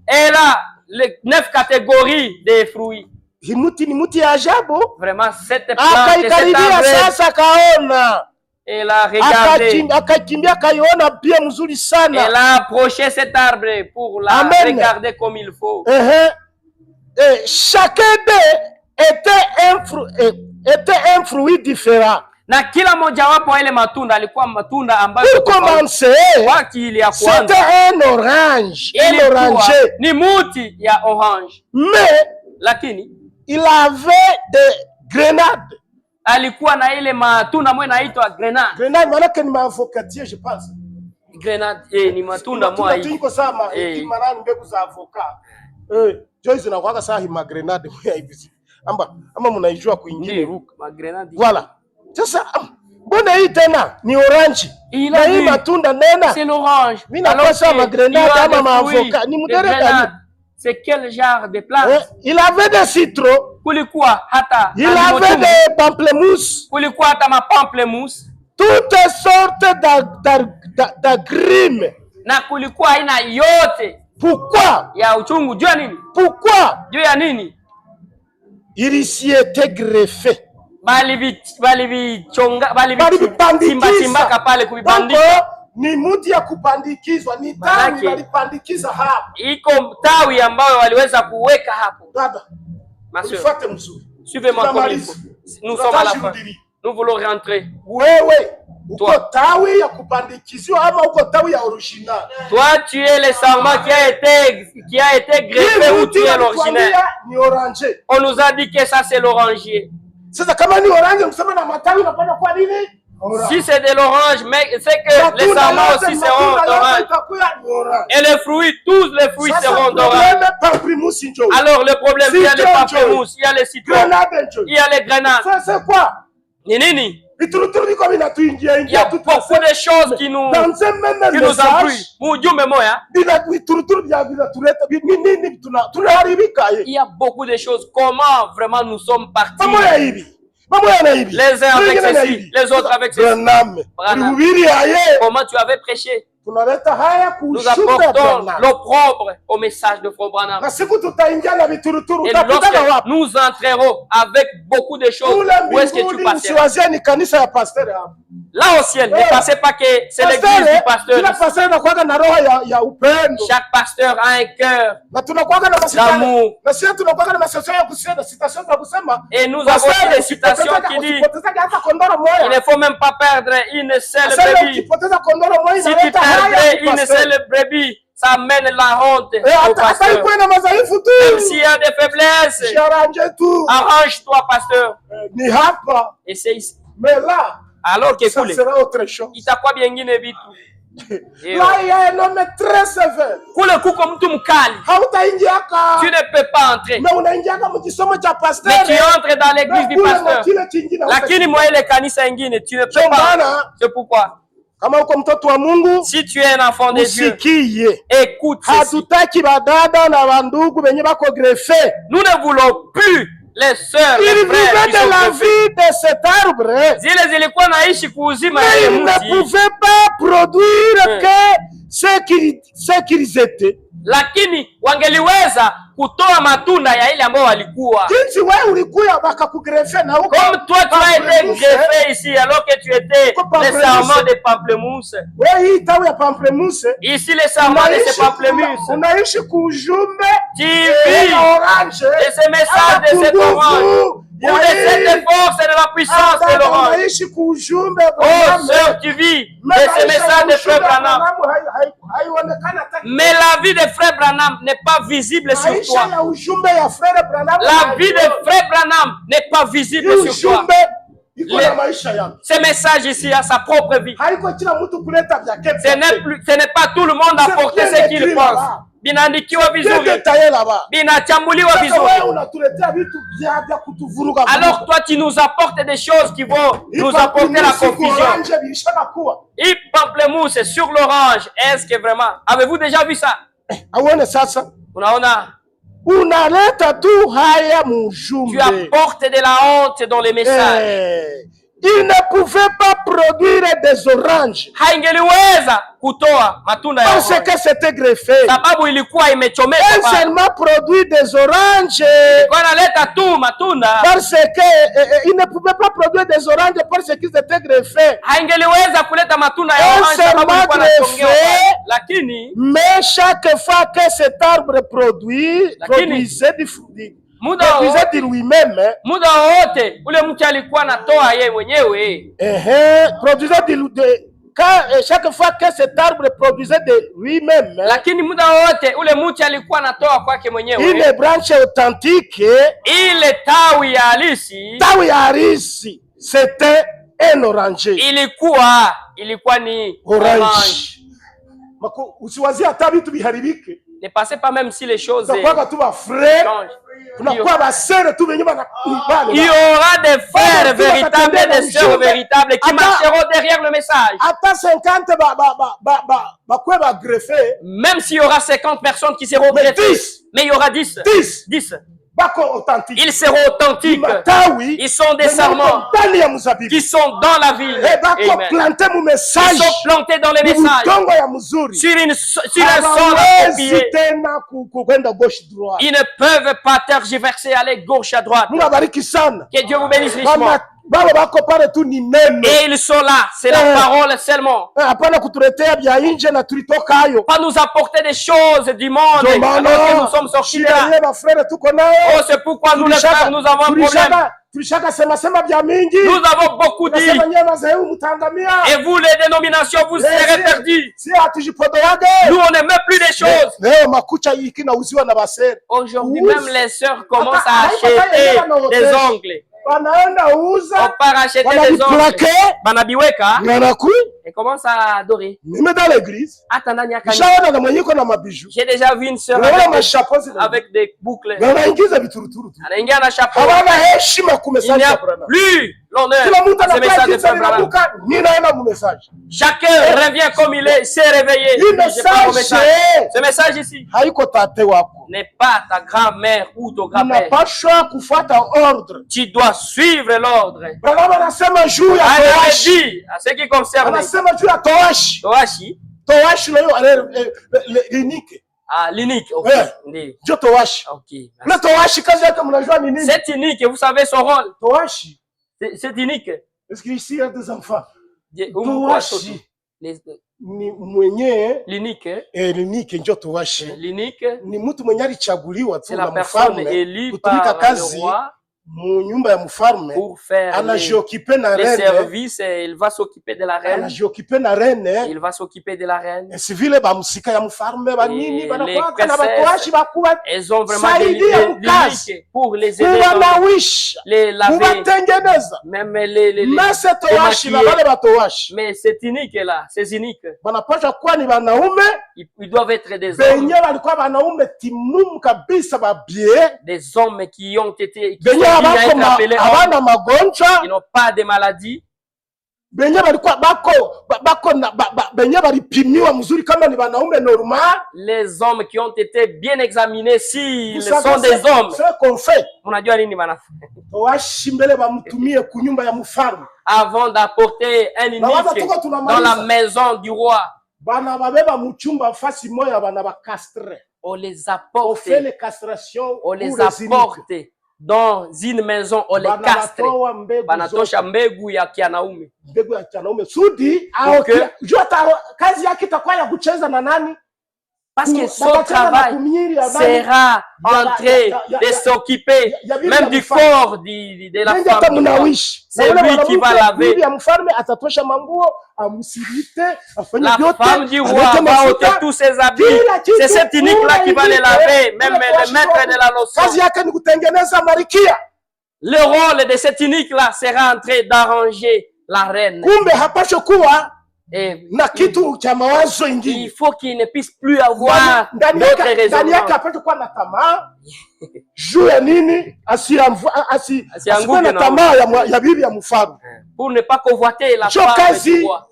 B: elle a les 9 catégories de fruits.
C: Himuti ni muti ya ajabu.
B: Vraiment, cette plante,
C: cet arbre. Sasa kaona.
B: Elle a regardé.
C: Akakimbia kaiona bien mzuri sana.
B: Elle a approché cet arbre pour la regarder comme il faut.
C: Chacun d'eux était un fruit différent.
B: Na kila moja wapo ile matunda alikuwa matunda ambayo
C: c'était un orange. Un oranger.
B: Ni muti ya orange.
C: Mais
B: lakini
C: il avait des grenades.
B: Alikuwa na ile matunda moja inaitwa grenade.
C: Grenade maana ni maavocatier je pense.
B: Grenade ni matunda moja hivi.
C: Tuko sama kimarani mbegu za avocat. Joyce na kwaka sahi ma grenade moja hivi. Ama mnaijua kuingia ruka.
B: Ma grenade.
C: Voilà. Sasa Mbona hii tena ni orange?
B: Il a vu. C'est l'orange. C'est quel genre de plante?
C: Il avait des citrons.
B: Il
C: avait des pamplemousses. Toutes sortes d'agrumes.
B: Na kulikuwa aina yote.
C: Pourquoi?
B: Ya uchungu. Jua nini?
C: Pourquoi?
B: Jua ya nini?
C: Il s'y était greffé.
B: Simba pale kubibandika.
C: Ni muti ya kupandikizwa, ni tawi walipandikiza hapo.
B: Iko tawi ambayo waliweza kuweka hapo.
C: Dada, ufuate mzuri.
B: Suivez-moi comme il faut. Nous sommes à la fin. Nous voulons rentrer.
C: Wewe, uko tawi ya kupandikizwa ama uko tawi ya original?
B: Toi, tu es le sarment qui a été greffé ou tu es l'original?
C: Ni oranger.
B: On nous a dit que ça c'est l'orangier.
C: Sasa kama ni orange msema na matawi unapanda kwa nini?
B: Si c'est de l'orange, mais c'est que les sarments aussi seront d'orange. Et les fruits, tous les fruits seront d'orange. Alors le problème, il y a les pamplemousses, il y a les citrons, il y a les grenades.
C: C'est quoi?
B: Nini? Il y a beaucoup de choses qui nous embrouillent. Il y a beaucoup de choses. Comment vraiment nous sommes partis? Les uns avec ceci, les autres avec ceci. Comment tu avais prêché? Nous apportons l'opprobre au message de Frère Branham. Et lorsque nous entrerons avec beaucoup de choses, où est-ce que tu passeras? Là au ciel, ne passez pas que c'est l'église du pasteur. Chaque pasteur a un cœur d'amour. Et nous avons des citations qui disent il ne faut même pas perdre une seule brebis. Si tu perdrais une seule brebis, ça amène la honte au pasteur. Même s'il y a des faiblesses, arrange-toi, pasteur. Et c'est ici.
C: Mais là,
B: alors que
C: ça sera autre chose. Là, il y a un homme très sévère.
B: Tu ne peux pas entrer. Mais tu entres dans l'église du pasteur. Lakini mwa ile kanisa ingine, tu ne peux pas. C'est pourquoi. Si tu es un enfant de Dieu, écoute ceci. Nous ne voulons plus les sœurs,
C: ils vivaient de la vie de cet arbre.
B: Ils
C: ne pouvaient pas produire que ce qu'ils étaient.
B: Lakini wangeliweza kutoa matunda ya ile ambao walikuwa.
C: Jinsi wewe ulikuwa bakakugrefe na huko.
B: Comme toi tu as été greffé ici alors que tu étais les sarments de pamplemousse.
C: Wewe hii tawi ya pamplemousse.
B: Ici les sarments de ces pamplemousse.
C: Unaishi kujumbe
B: orange. Et ce message de cette orange. Ou de cette force et de la puissance de l'orange. Oh sœur, tu vis de ce message de Frère Branham. Mais la vie de Frère Branham n'est pas visible sur toi. La vie de Frère Branham n'est pas visible sur toi. Ce message ici a sa propre vie. Ce n'est pas tout le monde à porter ce qu'il pense. Binaandikiwa vizuri, binachambuliwa vizuri. Alors toi tu nous apportes des choses qui vont nous apporter la confusion. Il pamplemousse sur l'orange. Est-ce que vraiment, avez-vous déjà vu ça? Unaona? Tu apportes de la honte dans les messages.
C: Il ne pouvait pas produire des oranges. Parce que c'était greffé. Elle seulement produit des oranges. Parce que il ne pouvait pas produire des oranges parce qu'ils étaient greffés. Elle seulement greffé. Mais chaque fois que cet arbre produisait du fruit. Muda
B: wote ule mtu alikuwa anatoa yeye mwenyewe.
C: Chaque fois que cet arbre produisait de lui-même.
B: Lakini muda wote ule mtu alikuwa anatoa kwake mwenyewe.
C: Une branche authentique.
B: Ile tawi ya halisi.
C: Tawi ya halisi. C'était un oranger.
B: Ilikuwa ni orange.
C: Usiwazie hata vitu viharibike.
B: Ne passez pas même si les choses changent. Il y aura des frères véritables et des sœurs véritables qui marcheront derrière le message. Même s'il y aura 50 personnes qui seront greffées, mais il y aura 10. Ils seront authentiques. Ils sont des serments qui sont dans la ville. Amen. Ils sont plantés dans les messages sur un sol approprié. Ils ne peuvent pas tergiverser, aller gauche à droite. Que Dieu vous bénisse richement. Et ils sont là, c'est la parole seulement. Pas nous apporter des choses du monde alors que nous sommes sortis là. Oh, c'est pourquoi nous les frères, nous avons un problème. Nous avons beaucoup dit. Et vous, les dénominations, vous serez perdus. Nous, on n'aime plus les choses. Aujourd'hui, même les sœurs commencent à acheter des ongles. On part acheter des ongles. Banabiweka. Et commence à adorer.
C: Même dans l'église.
B: J'ai déjà vu une sœur avec des boucles. Il n'y a plus l'honneur. Chacun revient comme il est, s'est réveillé. Ce message ici n'est pas ta grand-mère ou ton grand-père. Tu dois suivre l'ordre. À ce qui concerne Toashi. Ah, l'unique. Ok. C'est unique, vous savez son rôle. C'est unique.
C: Est-ce qu'ici il y a des enfants?
B: L'unique.
C: C'est
B: la personne élue par le roi pour faire les services, et il va s'occuper de la reine. Il va s'occuper de la reine. Et les elles ont vraiment des limites pour les aider, les laver, même les maquiller. Mais c'est unique là, c'est unique. Ils doivent être des hommes qui ont été ils n'ont pas de maladie. Les hommes qui ont été bien examinés, s'ils sont des hommes. Avant d'apporter un unique dans la maison du roi, on les apporte. On les apporte dans une maison, on les castre. Banatosha mbegu ya kianaume. Parce que son travail sera en train de s'occuper même du corps de la femme. C'est lui qui va laver. La femme du roi va ôter tous ses habits. C'est cet unique-là qui va les laver, même le maître de la lotion. Le rôle de cet unique-là sera en train d'arranger la reine. Et il faut qu'il ne puisse plus avoir d'autres raisonnements. Pour ne pas convoiter la femme du roi.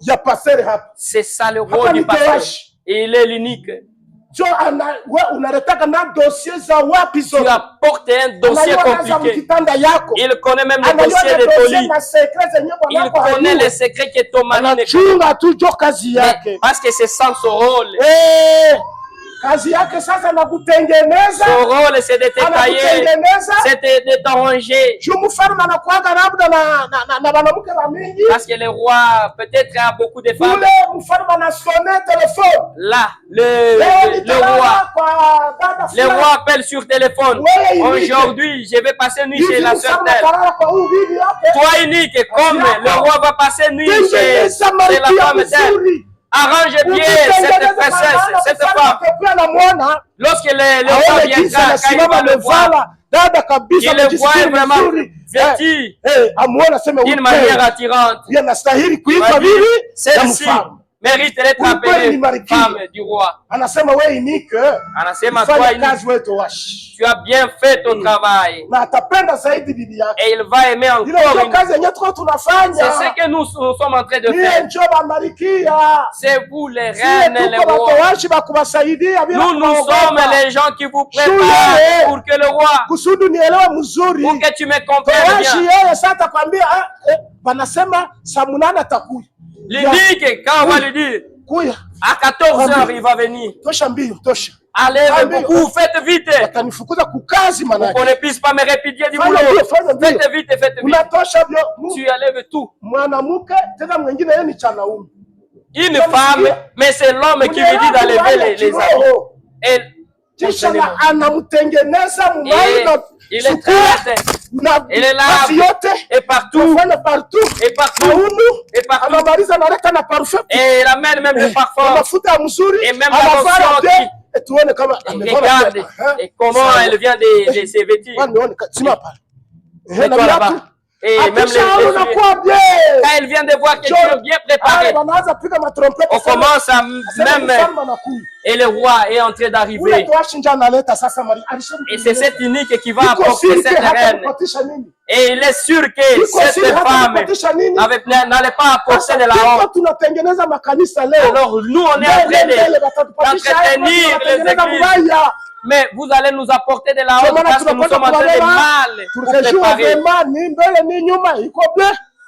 B: C'est ça le rôle du pasteur. Il est l'unique. Tu apportes un dossier compliqué. Il connaît même le dossier de ton lit. Il connaît les secrets que ton mari ne connaît. Parce que c'est sans son rôle. Son rôle, c'est de te tailler, c'est de t'arranger. Parce que le roi, peut-être, a beaucoup de femmes. Là, le roi appelle sur téléphone. Aujourd'hui, je vais passer nuit chez la sœur d'elle. Toi, unique, comme le roi va passer nuit chez la femme d'elle. Arrange bien cette princesse, cette femme. Lorsque le roi viendra, quand il va le voir, il le voit vraiment vêtu d'une manière attirante. Celle-ci mérite d'être appelée femme du roi.
C: Anasema wewe Unique,
B: anasema toi Unique, tu as bien fait ton travail.
C: Na atapenda zaidi bibi yake.
B: Et il va aimer encore.
C: Ile kazi yenyewe tunafanya.
B: C'est ce que nous sommes en train de faire. C'est vous les reines et les rois. Nous sommes les gens qui vous préparent pour que le roi, pour que tu me comprennes bien. L'unique, quand on va lui dire, à 14 heures, il va venir. Allez beaucoup, faites vite. Pour qu'on ne puisse pas me répudier du boulot. Faites vite, faites vite. Tu enlèves tout. Une femme, mais c'est l'homme qui lui dit d'enlever les habits. Et il est là et partout et partout et partout et il amène même le parfum et même la lotion qui regarde et comment elle vient de se vêtir. Mets-toi là-bas. Et même quand elle vient de voir que tu es bien préparé, on commence à même, et le roi est en train d'arriver. Et c'est cette unique qui va apporter cette reine. Et il est sûr que cette femme n'allait pas apporter de la honte. Alors nous, on est en train d'entretenir les églises. Mais vous allez nous apporter de la honte parce que nous sommes en train de mal vous préparer.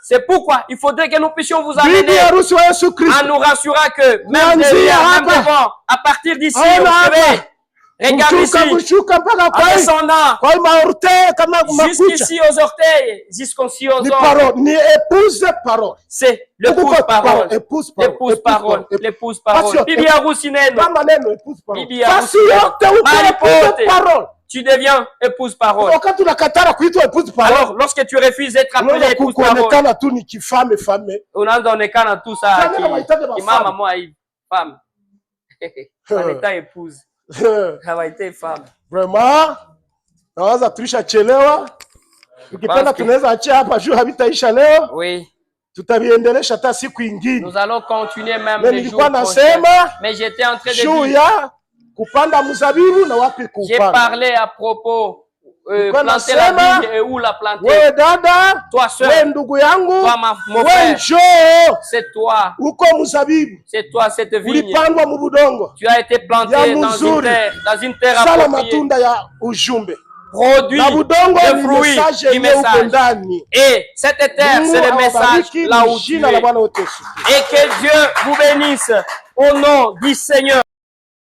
B: C'est pourquoi il faudrait que nous puissions vous amener en nous rassurant que même derrière, même devant, à partir d'ici, vous savez, regarde ici, en descendant, jusqu'ici aux orteils, jusqu'ici aux ongles. C'est l'épouse-parole. L'épouse-parole. L'épouse-parole. Bibi harusi neno. Bibi harusi neno. Tu deviens épouse-parole. Alors, lorsque tu refuses d'être appelé épouse-parole, unaonekana tout ça kimama moi hivi femme. Wanaita épouse. Hawaitei femme.
C: Vraiment, nawaza tulishachelewa. Ukipenda tunaweza achia hapa juu habitaisha leo.
B: Oui.
C: Tutaviendelesha hata siku ingine.
B: Nous allons continuer même les jours prochains. Mais j'étais en train de dire
C: kupanda mzabibu na wapi kupanda.
B: J'ai parlé à propos planter la vigne et où la planter.
C: Wewe dada,
B: toi seul,
C: wewe ndugu yangu,
B: toi mon frère, c'est toi.
C: Uko mzabibu.
B: C'est toi cette vigne.
C: Ulipandwa mu budongo.
B: Tu as été planté dans une terre appropriée.
C: Sala matunda ya ujumbe.
B: Produit le fruit du message. Et cette terre, c'est le message là où tu es. Et que Dieu vous bénisse au nom du Seigneur.